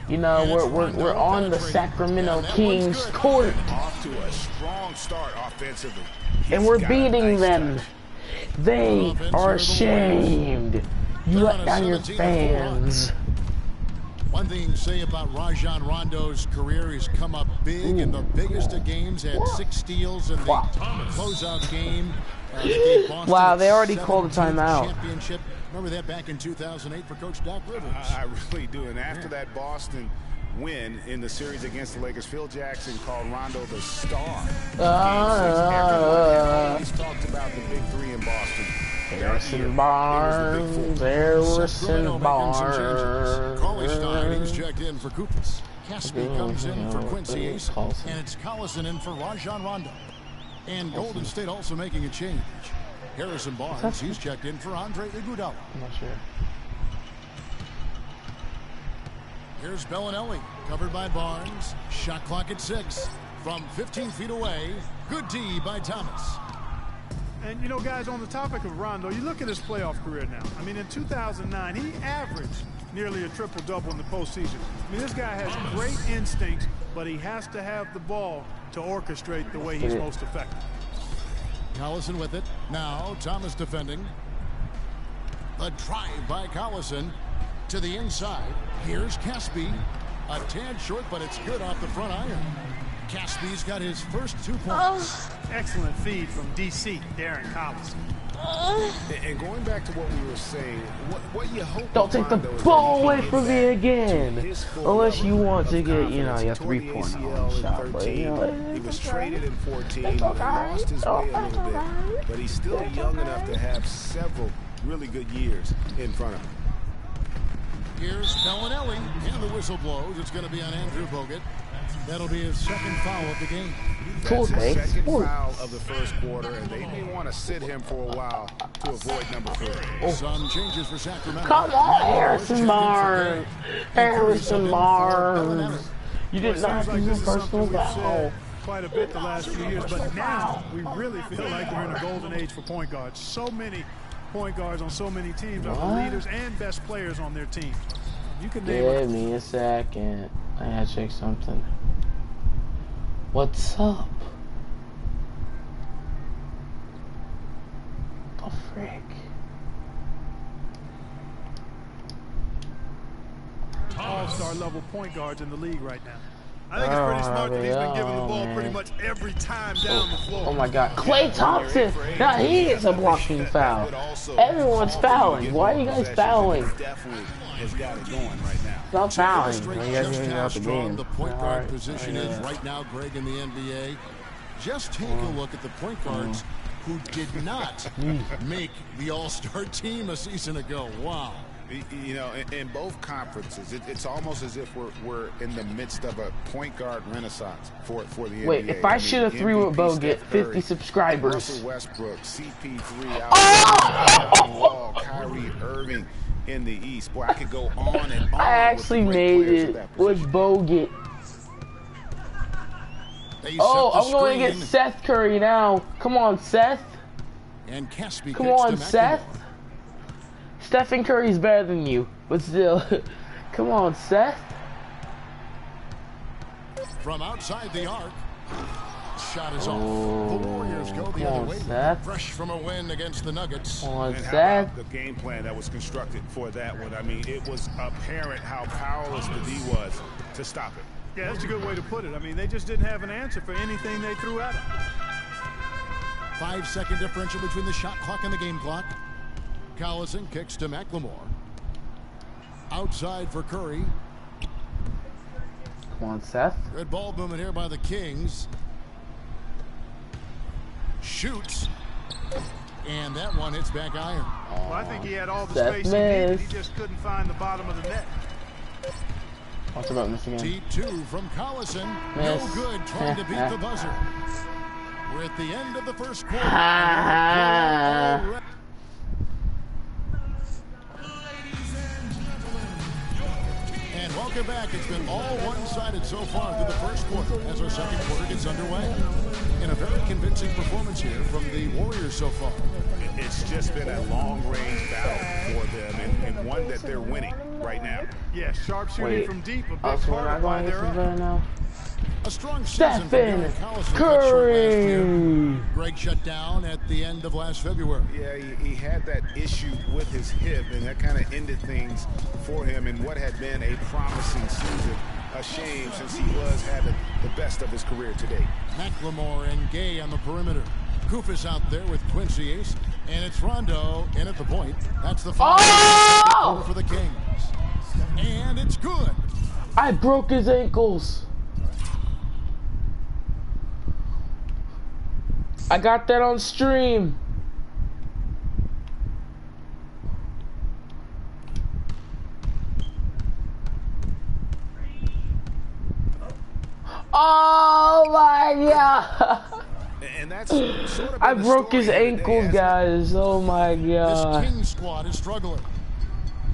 you know, we're on the Sacramento Kings court. Off to a strong start offensively. And we're beating them. They are ashamed. You let down your fans. One thing to say about Rajon Rondo's career, he's come up big in the biggest of games, had 6 steals in the closeout game. Wow, they already called the timeout. Championship. Remember that back in 2008 for Coach Doc Rivers? I really do. And after that Boston win in the series against the Lakers, Phil Jackson called Rondo the star. Everyone always talked about the big 3 in Boston. Harrison Barnes, Harrison Barnes. Cauley Stein, he's checked in for Kupis. Caspi comes in for Quincy Ace, and it's Collison in for Rajon Rondo. And Golden State also making a change. Harrison Barnes, he's checked in for Andre Iguodala. I'm not sure. Here's Bellinelli, covered by Barnes. Shot clock at 6. From 15 feet away, good D by Thomas. And, you know, guys, on the topic of Rondo, you look at his playoff career now. I mean, in 2009, he averaged nearly a triple-double in the postseason. I mean, this guy has great instincts, but he has to have the ball to orchestrate the way he's most effective. Collison with it. Now, Thomas defending. A drive by Collison to the inside. Here's Caspi. A tad short, but it's good off the front iron. Caspi's got his first 2 points. Excellent feed from DC, Darren Collison. And going back to what we were saying, what you hope. Don't take the ball away from me again, unless you want to get, you know, your 3-point shot. But, you know, he was traded in 14, lost his way a little bit, but he's still young enough to have several really good years in front of him. Here's Bellinelli, and the whistle blows. It's going to be on Andrew Bogut. That'll be his second foul of the game. That's his second foul of the first quarter, and they may want to sit him for a while to avoid number 3. Some changes for Sacramento. Come on, Harrison Barnes. Harrison Barnes. You did not do your personal foul. Quite a bit the last few years, but now we really feel like we're in a golden age for point guards. So many point guards on so many teams are the leaders and best players on their teams. You can name Give me a second. I gotta check something. What's up? Oh, frick. All-star level point guards in the league right now. I think it's pretty smart that he's been giving the ball pretty much every time down the floor. Oh my God, Klay Thompson! Now he gets a blocking foul. Everyone's fouling. Why are you guys fouling? Has got it going right now. Stop fouling. You guys are out the game. The point guard position is right now, Greg, in the NBA. Just take a look at the point guards who did not make the All-Star team a season ago. Wow. You know, in both conferences, it's almost as if we're in the midst of a point guard renaissance for the NBA. Wait, if I shoot a 3 with Bo, get 50 subscribers. Russell Westbrook, CP3, out Wall, Kyrie Irving in the East. Boy, I could go on and on. I actually made it with Bogut. Oh, I'm going to get Seth Curry now. Come on, Seth. And Caspi. Come on, Seth. Stephen Curry's better than you, but still. Come on, Seth. From outside the arc. Shot is off. The Warriors go the other way. Seth. Fresh from a win against the Nuggets. Come on, and Seth. how about the game plan that was constructed for that one? I mean, it was apparent how powerless the D was to stop it. Yeah, that's a good way to put it. I mean, they just didn't have an answer for anything they threw at him. 5-second differential between the shot clock and the game clock. Collison kicks to McLemore. Outside for Curry. Come on, Seth. Red ball movement here by the Kings. Shoots. And that one hits back iron. Well, I think he had all the space he needed. He just couldn't find the bottom of the net. What's about this again? T2 from Collison. No good trying to beat the buzzer. We're at the end of the first quarter. And welcome back. It's been all one-sided so far through the first quarter as our second quarter gets underway. And a very convincing performance here from the Warriors so far. It's just been a long-range battle for them and one that they're winning right now. Yeah, sharp shooting from deep. A big part of why they're up. Now. A strong season Stephen Curry. Greg shut down at the end of last February. Yeah, he had that issue with his hip, and that kind of ended things for him in what had been a promising season. A shame since he was having the best of his career today. McLemore and Gay on the perimeter. Kufis out there with Quincy Ace, and it's Rondo in at the point. That's the foul for the Kings. And it's good. I broke his ankles. I got that on stream. Oh my God. And that's sort of I broke his ankles, guys. Oh my God. This King squad is struggling.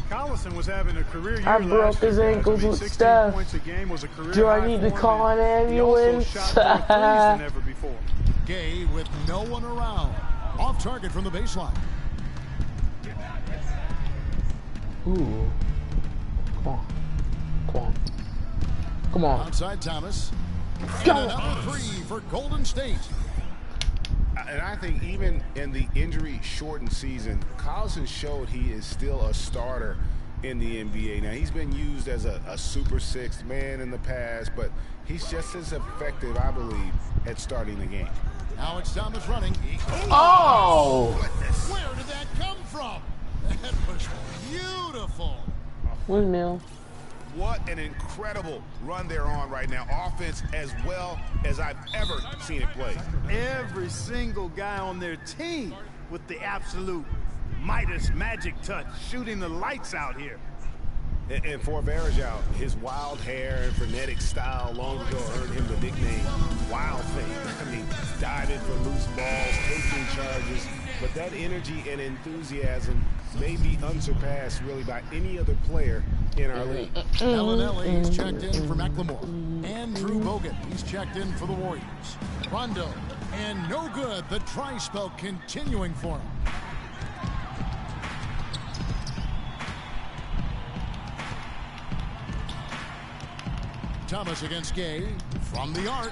Collison was having a career year. I broke his ankles with Steph. Do I need to call an ambulance? Gay with no one around. Off target from the baseline. Ooh. Come on. Come on. Come on. Outside Thomas. Go. And another 3 for Golden State. And I think even in the injury-shortened season, Collison showed he is still a starter in the NBA. Now, he's been used as a super sixth man in the past, but he's just as effective, I believe, at starting the game. Now it's Thomas running. Oh! Where did that come from? That was beautiful. Windmill. What an incredible run they're on right now. Offense as well as I've ever seen it play. Every single guy on their team with the absolute Midas magic touch, shooting the lights out here. And for Varejao, his wild hair and frenetic style long ago earned him the nickname Wild Thing. I mean, diving for loose balls, taking charges, but that energy and enthusiasm may be unsurpassed really by any other player in our league. Bellinelli, he's checked in for McLemore. Andrew Bogut, he's checked in for the Warriors. Rondo, and no good. The try spell continuing for him. Thomas against Gay from the arc.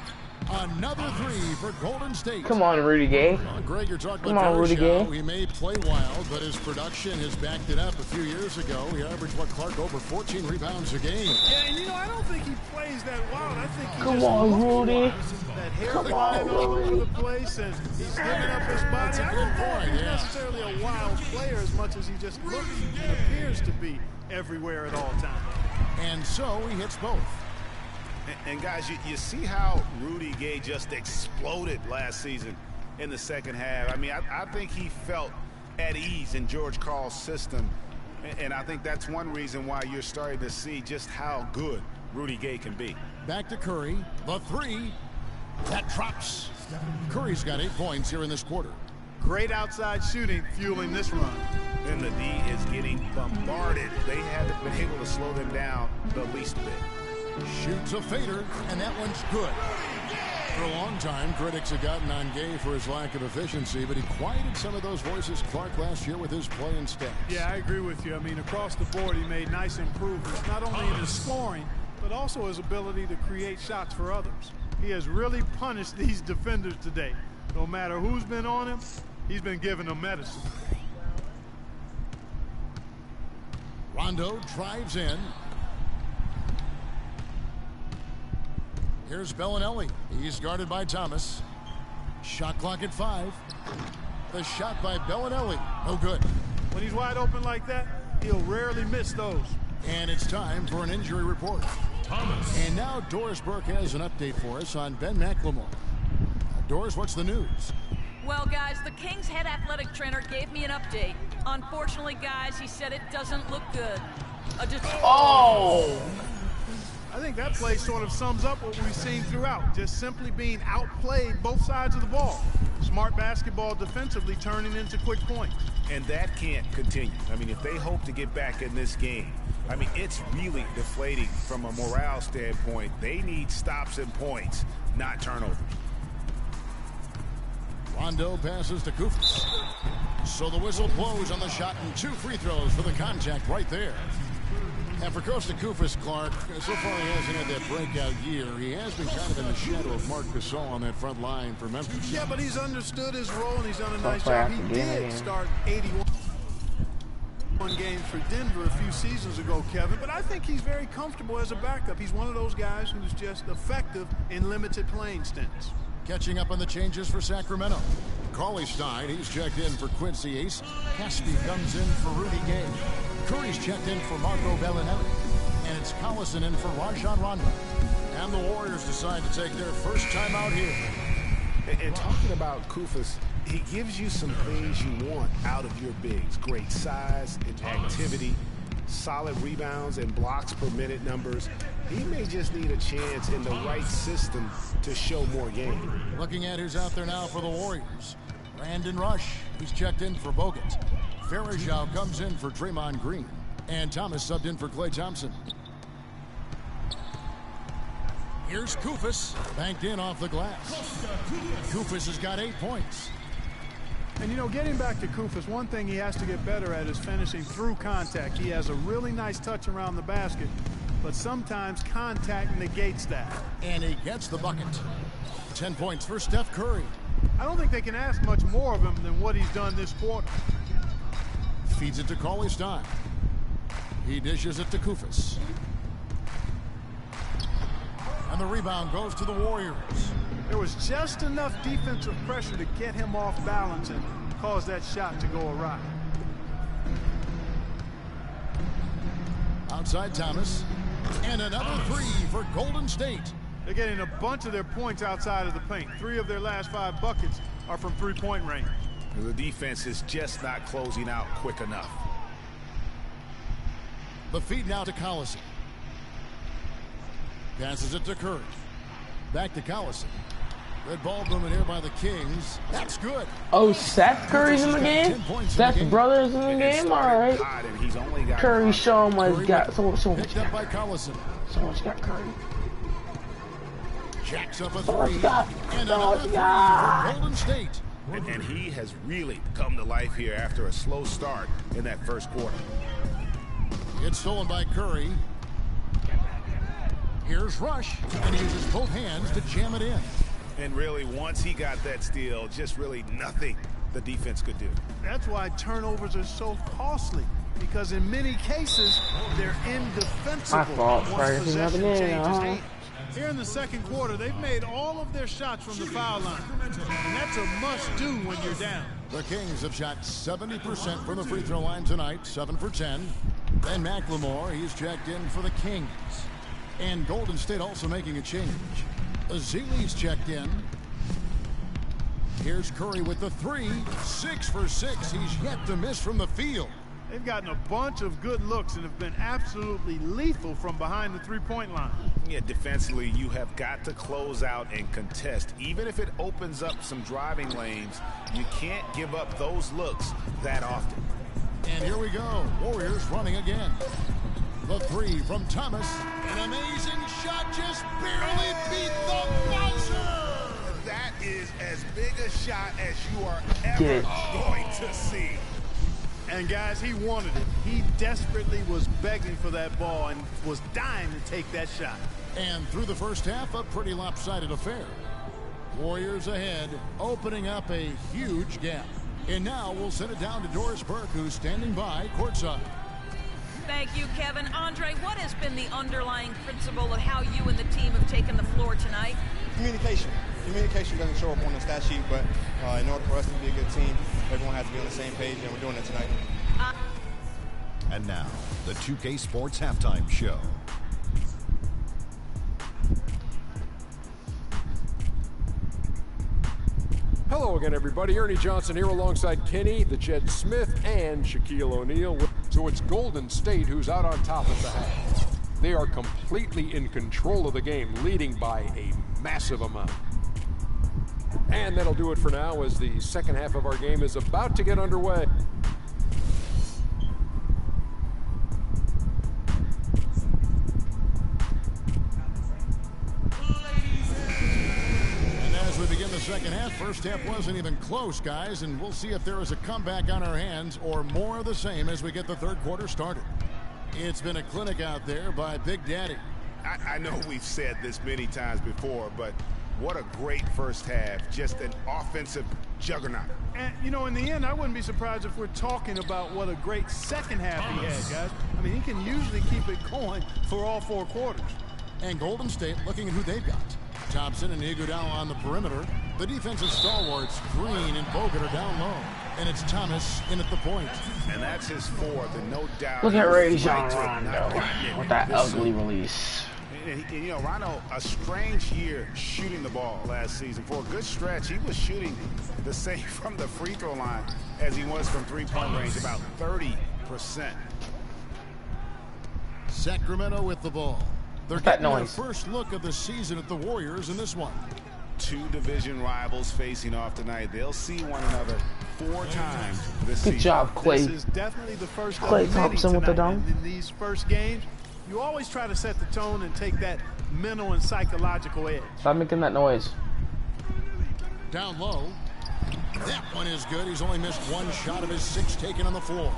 Another three for Golden State. Come on, Rudy Gay. Greg, you're talking Come about on, Rudy Gay. He may play wild, but his production has backed it up. A few years ago, he averaged, Clark, over 14 rebounds a game. Yeah, and you know, I don't think he plays that wild. I think he Come just on, looks Rudy. wild. That hair flying all over the place, and he's giving up his body. That's a good point, He's yeah. necessarily a wild player as much as he just looks and appears to be everywhere at all times. And so he hits both. And guys, you see how Rudy Gay just exploded last season in the second half. I mean, I think he felt at ease in George Karl's system. And I think that's one reason why you're starting to see just how good Rudy Gay can be. Back to Curry. The three. That drops. Curry's got 8 points here in this quarter. Great outside shooting fueling this run. And the D is getting bombarded. They haven't been able to slow them down the least bit. Shoots a fader, and that one's good. For a long time, critics have gotten on Gay for his lack of efficiency, but he quieted some of those voices, Clark, last year with his play and stats. Yeah, I agree with you. I mean, across the board, he made nice improvements, not only in his scoring, but also his ability to create shots for others. He has really punished these defenders today. No matter who's been on him, he's been giving them medicine. Rondo drives in. Here's Bellinelli. He's guarded by Thomas. Shot clock at 5. The shot by Bellinelli. No good. When he's wide open like that, he'll rarely miss those. And it's time for an injury report. Thomas. And now Doris Burke has an update for us on Ben McLemore. Doris, what's the news? Well, guys, the Kings head athletic trainer gave me an update. Unfortunately, guys, he said it doesn't look good. I think that play sort of sums up what we've seen throughout. Just simply being outplayed both sides of the ball. Smart basketball defensively turning into quick points. And that can't continue. I mean, if they hope to get back in this game, I mean, it's really deflating from a morale standpoint. They need stops and points, not turnovers. Rondo passes to Koufos. So the whistle blows on the shot and 2 free throws for the contact right there. And for Costa Koufos, Clark, so far he hasn't had that breakout year. He has been kind of in the shadow of Marc Gasol on that front line for Memphis. Yeah, but he's understood his role and he's done a nice job. He did start 81 games for Denver a few seasons ago, Kevin, but I think he's very comfortable as a backup. He's one of those guys who's just effective in limited playing stints. Catching up on the changes for Sacramento. Cauley-Stein, he's checked in for Quincy Ace. Caspi comes in for Rudy Gay. Curry's checked in for Marco Bellinelli. And it's Collison in for Rajon Rondo. And the Warriors decide to take their first time out here. And talking about Koufos, he gives you some things you want out of your bigs. Great size and activity, solid rebounds and blocks per minute numbers. He may just need a chance in the right system to show more game. Looking at who's out there now for the Warriors. Brandon Rush, he's checked in for Bogut. Varejao comes in for Draymond Green. And Thomas subbed in for Klay Thompson. Here's Koufos, banked in off the glass. Koufos has got 8 points. And, you know, getting back to Koufos, one thing he has to get better at is finishing through contact. He has a really nice touch around the basket, but sometimes contact negates that. And he gets the bucket. 10 points for Steph Curry. I don't think they can ask much more of him than what he's done this quarter. Feeds it to Cauley-Stein. He dishes it to Koufos. And the rebound goes to the Warriors. There was just enough defensive pressure to get him off balance and cause that shot to go awry. Outside Thomas. And another three for Golden State. They're getting a bunch of their points outside of the paint. 3 of their last 5 buckets are from three-point range. The defense is just not closing out quick enough. The feed now to Collison. Passes it to Curry. Back to Collison. Good ball movement here by the Kings. That's good. Oh, Seth Curry's in the game? Seth's brother's in the game? Alright. Curry showing what he's got. So much got. By Collison. So much got Curry. Jacks up a So much three. got. And So another much three got. for Golden State. And he has really come to life here after a slow start in that first quarter. It's stolen by Curry. Here's Rush. And he uses both hands to jam it in. And really, once he got that steal, just really nothing the defense could do. That's why turnovers are so costly, because in many cases, they're indefensible. My fault. Once Sorry, possession nothing changes hands. Here in the second quarter, they've made all of their shots from the foul line. And that's a must-do when you're down. The Kings have shot 70% from the free throw line tonight, 7 for 10. And McLemore, he's checked in for the Kings. And Golden State also making a change. Ezeli's checked in. Here's Curry with the three. 6 for 6. He's yet to miss from the field. They've gotten a bunch of good looks and have been absolutely lethal from behind the three-point line. Yeah, defensively, you have got to close out and contest. Even if it opens up some driving lanes, you can't give up those looks that often. And here we go. Warriors running again. The three from Thomas. An amazing shot, just barely beat the buzzer. That is as big a shot as you are ever going to see. And guys, he wanted it. He desperately was begging for that ball and was dying to take that shot. And through the first half, a pretty lopsided affair. Warriors ahead, opening up a huge gap. And now we'll send it down to Doris Burke, who's standing by courtside. Thank you, Kevin. Andre, what has been the underlying principle of how you and the team have taken the floor tonight? Communication. Communication doesn't show up on the stat sheet, but in order for us to be a good team, everyone has to be on the same page, and we're doing it tonight. And now, the 2K Sports Halftime Show. Hello again, everybody. Ernie Johnson here alongside Kenny, the Jed Smith, and Shaquille O'Neal. So it's Golden State who's out on top at the half. They are completely in control of the game, leading by a massive amount. And that'll do it for now as the second half of our game is about to get underway. And as we begin the second half, first half wasn't even close, guys, and we'll see if there is a comeback on our hands or more of the same as we get the third quarter started. It's been a clinic out there by Big Daddy. I know we've said this many times before, but what a great first half. Just an offensive juggernaut. And, you know, in the end, I wouldn't be surprised if we're talking about what a great second half he had, guys. I mean, he can usually keep it going for all 4 quarters. And Golden State looking at who they've got. Thompson and Iguodala on the perimeter. The defensive stalwarts, Green and Bogut, are down low. And it's Thomas in at the point. And that's his 4th, and no doubt. Look at Rajon Rondo with that ugly release. And, you know, Rondo, a strange year shooting the ball last season. For a good stretch, he was shooting the same from the free throw line as he was from three-point range, about 30%. Sacramento with the ball. They're What's that getting their noise? first look of the season at the Warriors in this one. 2 division rivals facing off tonight. They'll see one another 4 times this season. Good job, Clay. This is definitely the first Clay of many Thompson with the tonight. dunk. In these first games, you always try to set the tone and take that mental and psychological edge. Stop making that noise. Down low. That one is good. He's only missed 1 shot of his 6 taken on the floor.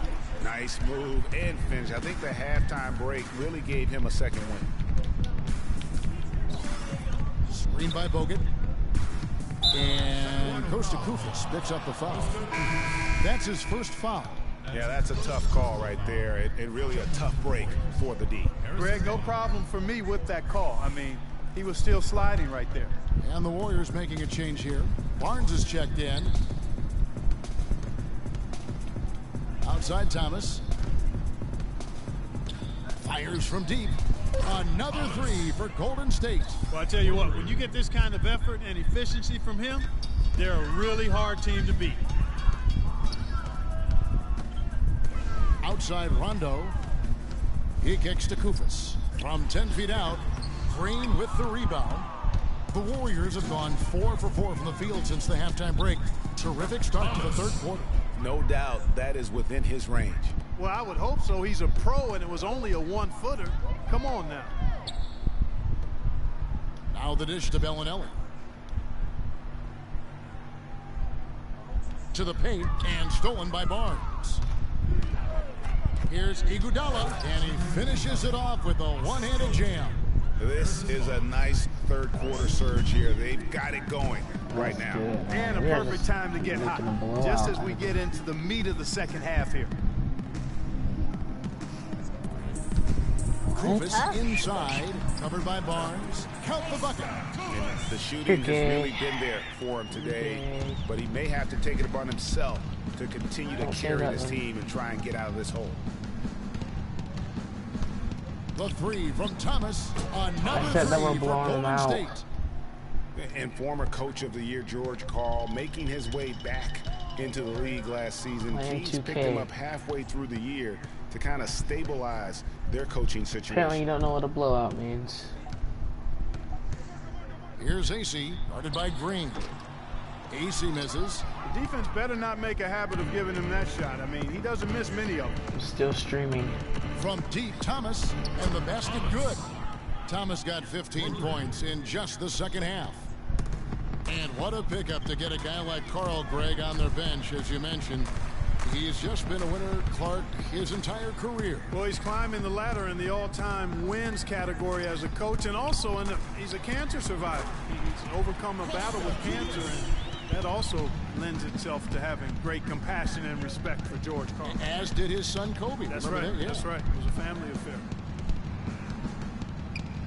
Nice move and finish. I think the halftime break really gave him a second win. Screen by Bogut. And Kosta Koufos picks up the foul. That's his first foul. Yeah, that's a tough call right there, and really a tough break for the D. Greg, no problem for me with that call. I mean, he was still sliding right there. And the Warriors making a change here. Barnes is checked in. Outside Thomas. Fires from deep. Another three for Golden State. Well, I tell you what, when you get this kind of effort and efficiency from him, they're a really hard team to beat. Outside Rondo. He kicks to Koufos. From 10 feet out, Green with the rebound. The Warriors have gone 4 for 4 from the field since the halftime break. Terrific start to the third quarter. No doubt that is within his range. Well, I would hope so. He's a pro, and it was only a one-footer. Come on now. Now the dish to Bellinelli. To the paint, and stolen by Barnes. Here's Iguodala, and he finishes it off with a one-handed jam. This is a nice third quarter surge here. They've got it going right now. And a perfect time to get hot, just as we get into the meat of the second half here. Koufos inside, covered by Barnes. Count the bucket. And the shooting has really been there for him today, but he may have to take it upon himself to continue to carry this team and try and get out of this hole. The three from Thomas. Another three for Golden State. And former coach of the year, George Karl, making his way back into the league last season. Teams picked him up halfway through the year to kind of stabilize their coaching situation. Apparently you don't know what a blowout means. Here's AC, guarded by Green. AC misses. The defense better not make a habit of giving him that shot. I mean, he doesn't miss many of them. I'm still streaming. From deep, Thomas, and the basket good. Thomas got 15 points in just the second half. And what a pickup to get a guy like Carl Gregg on their bench, as you mentioned. He's just been a winner, Clark, his entire career. Well, he's climbing the ladder in the all-time wins category as a coach, and also he's a cancer survivor. He's overcome a battle with cancer, and that also lends itself to having great compassion and respect for George Karl. As did his son Kobe. That's right. That? Yeah. That's right. It was a family affair.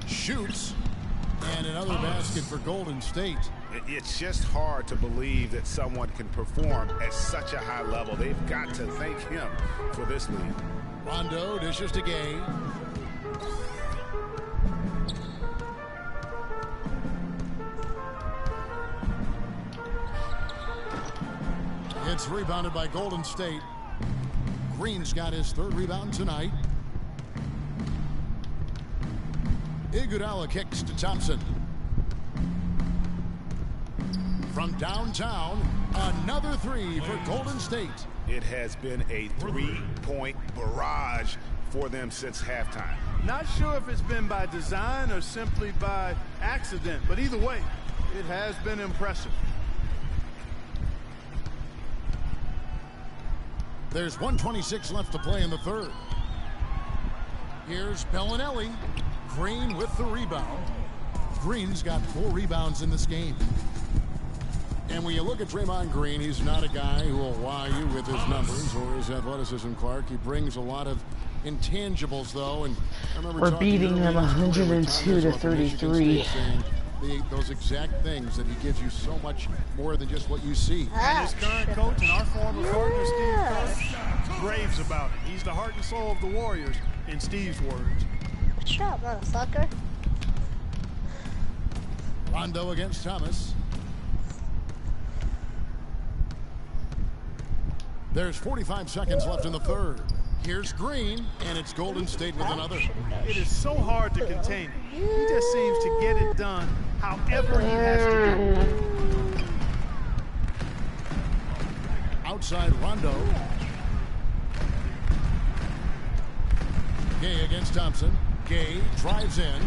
Shoots, and another basket for Golden State. It's just hard to believe that someone can perform at such a high level. They've got to thank him for this lead. Rondo dishes to Gay. It's rebounded by Golden State. Green's got his third rebound tonight. Iguodala kicks to Thompson. From downtown, another three for Golden State. It has been a three-point barrage for them since halftime. Not sure if it's been by design or simply by accident, but either way, it has been impressive. There's 1:26 left to play in the third. Here's Bellinelli. Green with the rebound. Green's got 4 rebounds in this game. And when you look at Draymond Green, he's not a guy who will wow you with his numbers or his athleticism, Clark. He brings a lot of intangibles, though. And I remember we're beating them 102 to 33. Those exact things that he gives you so much more than just what you see. And his current coach and our former partner, Steve Kerr, raves about it. He's the heart and soul of the Warriors, in Steve's words. Shut up, motherfucker. Rondo against Thomas. There's 45 seconds left in the third. Here's Green, and it's Golden State with another. It is so hard to contain him. He just seems to get it done however he has to do it. Outside Rondo. Gay against Thompson. Gay drives in.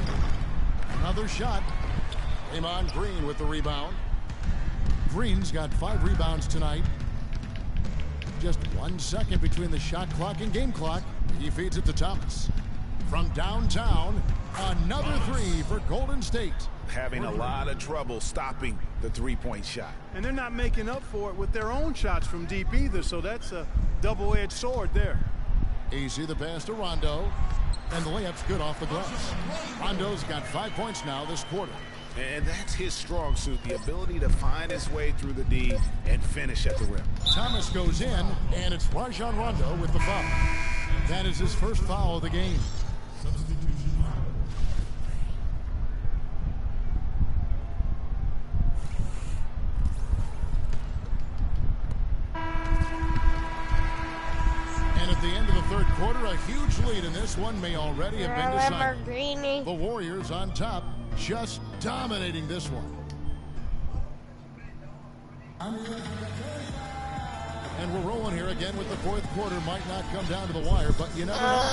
Another shot. Draymond Green with the rebound. Green's got 5 rebounds tonight. Just 1 second between the shot clock and game clock. He feeds it to Thomas. From downtown, another 3 for Golden State. Having a lot of trouble stopping the three-point shot. And they're not making up for it with their own shots from deep either, so that's a double-edged sword there. Easy the pass to Rondo. And the layup's good off the glass. Rondo's got 5 points now this quarter. And that's his strong suit, the ability to find his way through the D and finish at the rim. Thomas goes in, and it's Rajon Rondo with the foul. That is his first foul of the game. And at the end of the third quarter, a huge lead in this one may already have been decided. The Warriors on top, just dominating this one. And we're rolling here again with the fourth quarter. Might not come down to the wire, but you never know.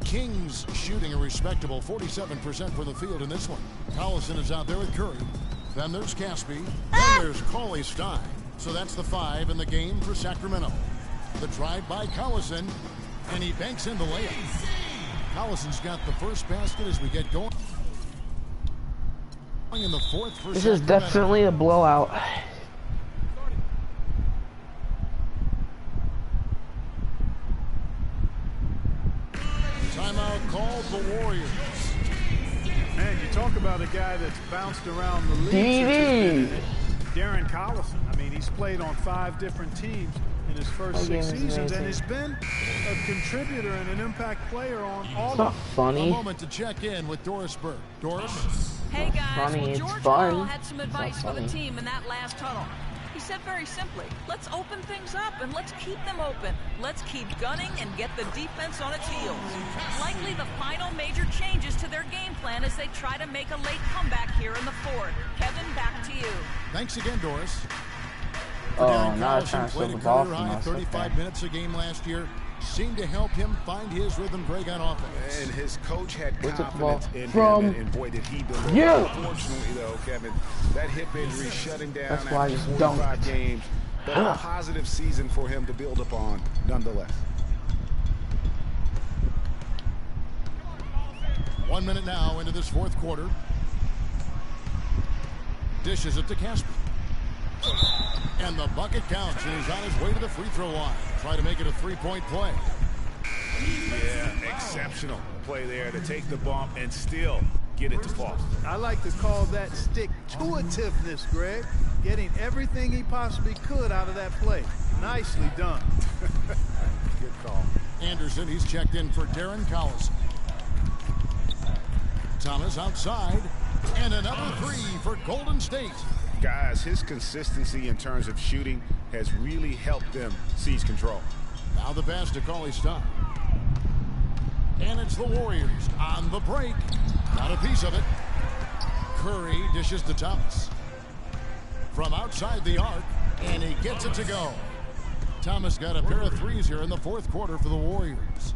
Kings shooting a respectable 47% from the field in this one. Collison is out there with Curry. Then there's Caspi. Then there's Cauley-Stein. So that's the 5 in the game for Sacramento. The drive by Collison, and he banks in the layup. Collison's got the first basket as we get going. In the fourth for this is definitely a blowout. Timeout called the Warriors. Man, you talk about a guy that's bounced around the league. Darren Collison. I mean, he's played on 5 different teams in his first 6 seasons, and he's been a contributor and an impact player on all of them. Funny. A moment to check in with Doris Burke. Doris? Hey guys, funny, well, it's George fun. Karl had some advice for the team in that last tunnel. He said very simply, let's open things up and let's keep them open. Let's keep gunning and get the defense on its heels. Likely the final major changes to their game plan as they try to make a late comeback here in the fourth. Kevin, back to you. Thanks again, Doris. Oh, now it's trying to played steal a the ball career from high us. 35 minutes a game last year. Seemed to help him find his rhythm break on offense. And his coach had confidence in from him, and boy, did he deliver. you. Unfortunately, though, Kevin, that hip injury shut him down after 45 games. But a positive season for him to build upon, nonetheless. 1 minute now into this fourth quarter. Dishes it to Caspi. And the bucket counts, and he's on his way to the free throw line. Try to make it a 3-point play. Yeah, exceptional play there to take the bump and still get it to fall. I like to call that stick-to-itiveness, Greg. Getting everything he possibly could out of that play. Nicely done. Good call. Anderson, he's checked in for Darren Collison. Thomas outside, and another 3 for Golden State. Guys, his consistency in terms of shooting has really helped them seize control. Now the pass to Cauley-Stein. And it's the Warriors on the break. Got a piece of it. Curry dishes to Thomas. From outside the arc, and he gets it to go. Thomas got a pair of 3s here in the fourth quarter for the Warriors.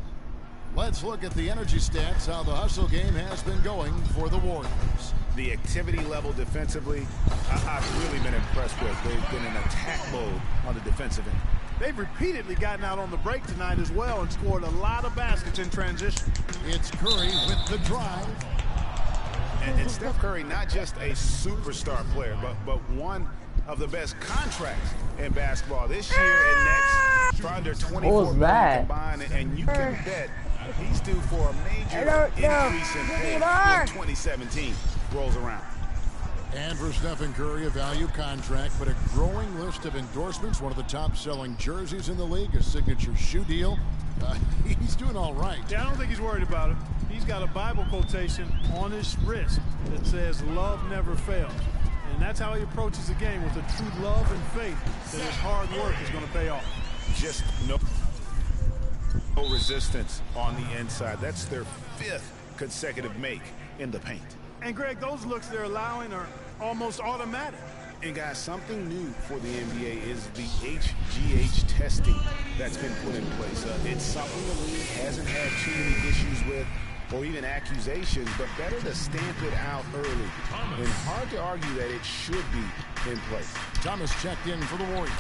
Let's look at the energy stats, how the hustle game has been going for the Warriors. The activity level defensively, I've really been impressed with. They've been in attack mode on the defensive end. They've repeatedly gotten out on the break tonight as well and scored a lot of baskets in transition. It's Curry with the drive. And Steph Curry, not just a superstar player, but one of the best contracts in basketball this year and next. For under 24 million combined, and you can bet he's due for a major increase in pay when 2017 rolls around. And for Stephen Curry, a value contract, but a growing list of endorsements. One of the top-selling jerseys in the league, a signature shoe deal. He's doing all right. Yeah, I don't think he's worried about it. He's got a Bible quotation on his wrist that says, "Love never fails." And that's how he approaches the game, with a true love and faith that his hard work is going to pay off. Just no resistance on the inside. That's their 5th consecutive make in the paint. And Greg, those looks they're allowing are almost automatic. And guys, something new for the NBA is the HGH testing that's been put in place. It's something the league hasn't had too many issues with, or even accusations, but better to stamp it out early. And hard to argue that it should be in place. Thomas checked in for the Warriors.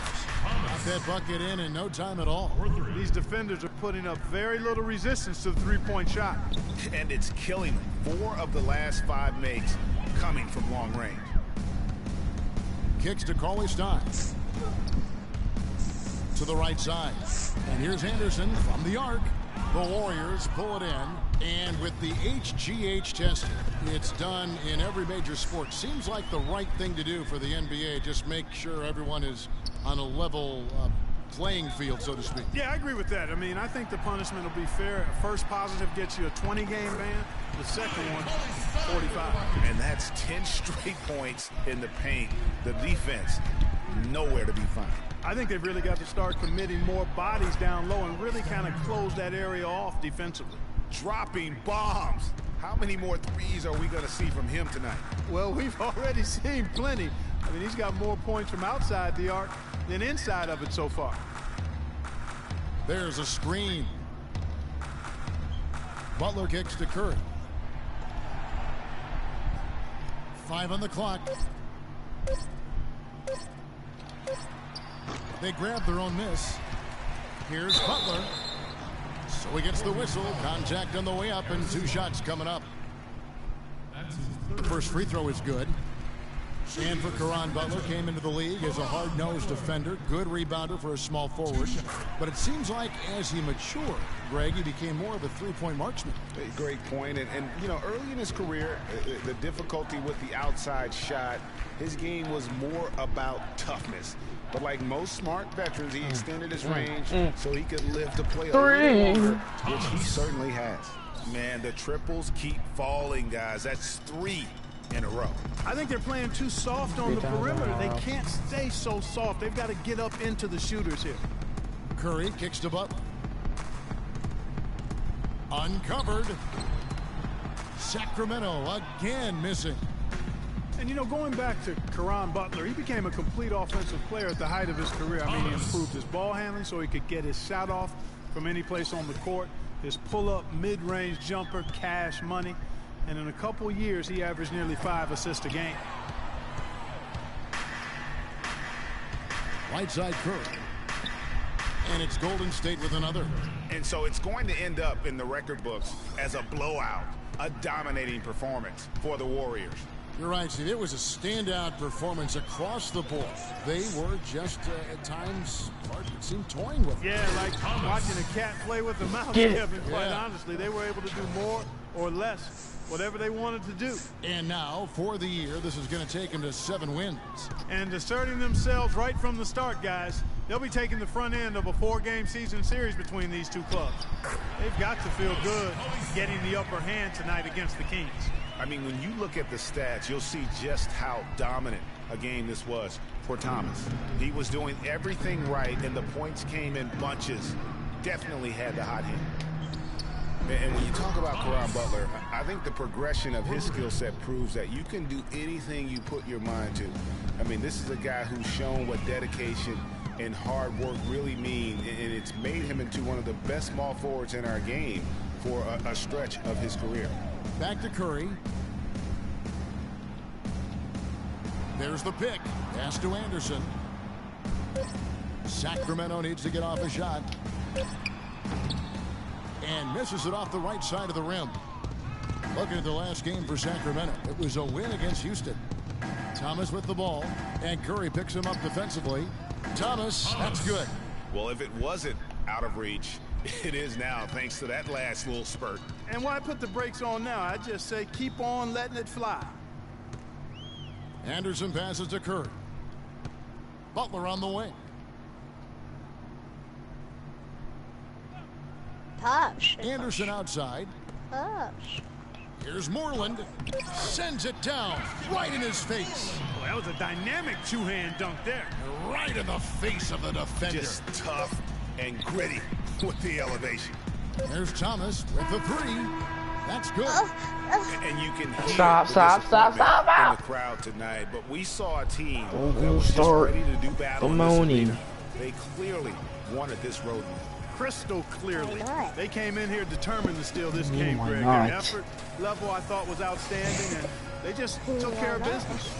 Got that bucket in no time at all. These defenders are putting up very little resistance to the three-point shot. And it's killing them. 4 of the last 5 makes coming from long range. Kicks to Cauley-Stein. To the right side. And here's Anderson from the arc. The Warriors pull it in. And with the HGH testing, it's done in every major sport. Seems like the right thing to do for the NBA. Just make sure everyone is on a level playing field, so to speak. Yeah, I agree with that. I mean, I think the punishment will be fair. First positive gets you a 20-game ban. The second one, 45. And that's 10 straight points in the paint. The defense, nowhere to be found. I think they've really got to start committing more bodies down low and really kind of close that area off defensively. Dropping bombs. How many more threes are we going to see from him tonight? Well, we've already seen plenty. I mean, he's got more points from outside the arc than inside of it so far. There's a screen. Butler kicks to Curry. 5 on the clock. They grab their own miss. Here's Butler. So he gets the whistle. Contact on the way up and 2 shots coming up. The first free throw is good. And for Caron Butler, came into the league as a hard-nosed defender, good rebounder for a small forward. But it seems like as he matured, Greg, he became more of a three-point marksman. Great point. And you know, early in his career, the difficulty with the outside shot, his game was more about toughness. But like most smart veterans, he extended his range so he could live to play a little longer, which he certainly has. Man, the triples keep falling, guys. That's 3 in a row. I think they're playing too soft on the perimeter. They can't stay so soft. They've got to get up into the shooters here. Curry kicks to Butler. Uncovered. Sacramento again missing. And, you know, going back to Caron Butler, he became a complete offensive player at the height of his career. I mean, he improved his ball handling so he could get his shot off from any place on the court. His pull-up mid-range jumper, cash money. And in a couple years, he averaged nearly 5 assists a game. Right side Curry. And it's Golden State with another. And so it's going to end up in the record books as a blowout, a dominating performance for the Warriors. You're right, Steve. It was a standout performance across the board. They were just, at times, hard to seem toying with. Yeah, like watching a cat play with a mouse, Kevin, quite honestly. They were able to do more or less, whatever they wanted to do. And now, for the year, this is going to take them to 7 wins. And asserting themselves right from the start, guys. They'll be taking the front end of a 4-game season series between these two clubs. They've got to feel good getting the upper hand tonight against the Kings. I mean, when you look at the stats, you'll see just how dominant a game this was for Thomas. He was doing everything right, and the points came in bunches. Definitely had the hot hand. And when you talk about Caron Butler, I think the progression of his skill set proves that you can do anything you put your mind to. I mean, this is a guy who's shown what dedication and hard work really mean, and it's made him into one of the best small forwards in our game for a stretch of his career. Back to Curry. There's the pick. Pass to Anderson. Sacramento needs to get off a shot. And misses it off the right side of the rim. Looking at the last game for Sacramento, it was a win against Houston. Thomas with the ball, and Curry picks him up defensively. Thomas, that's good. Well, if it wasn't out of reach, it is now, thanks to that last little spurt. And why put the brakes on now? I just say keep on letting it fly. Anderson passes to Curry. Butler on the wing. Hush. Anderson outside. Hush. Here's Moreland. Sends it down right in his face. Well, that was a dynamic two-hand dunk there. Right in the face of the defender. Just tough and gritty with the elevation. There's Thomas with the 3. That's good. And you can hear stop in the crowd tonight. But we saw a team that was just ready to do battle in this arena. They clearly wanted this road win. Crystal clearly. They came in here determined to steal this game, Greg. Their effort level, I thought, was outstanding, and they just took care of business.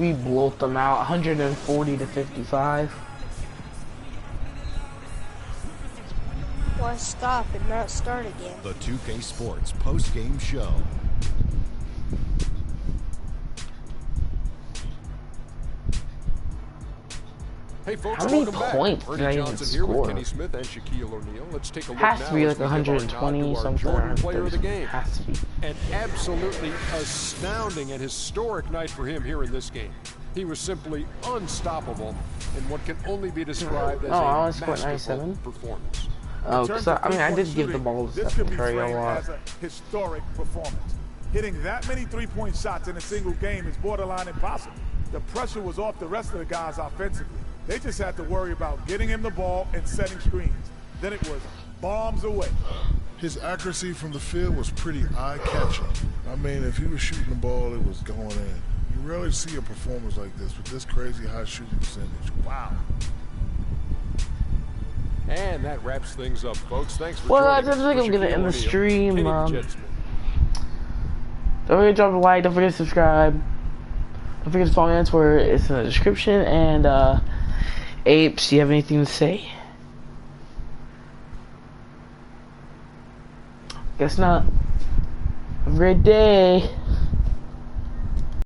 We bloat them out, 140 to 55. Why stop and not start again? The 2K Sports post-game show. Hey folks, how many welcome points back. did I even Johnson here with score? Kenny Smith and Shaquille O'Neal. Let's take a look Has now to be like as we give our nod 120 to our something. Jordan player of the game. Has to be. An absolutely astounding and historic night for him here in this game. He was simply unstoppable in what can only be described as a masterful performance. Oh, because I mean, I did give the ball to Stephen Curry a lot. As a historic performance. Hitting that many three-point shots in a single game is borderline impossible. The pressure was off the rest of the guys offensively. They just had to worry about getting him the ball and setting screens. Then it was bombs away. His accuracy from the field was pretty eye-catching. I mean, if he was shooting the ball, it was going in. You rarely see a performance like this with this crazy high shooting percentage. Wow. And that wraps things up, folks. Thanks for well, joining I think I'm gonna end the stream. Don't forget to drop a like. Don't forget to subscribe. Don't forget to follow me on Twitter. It's in the description. And Apes, do you have anything to say? Guess not. Have a great day.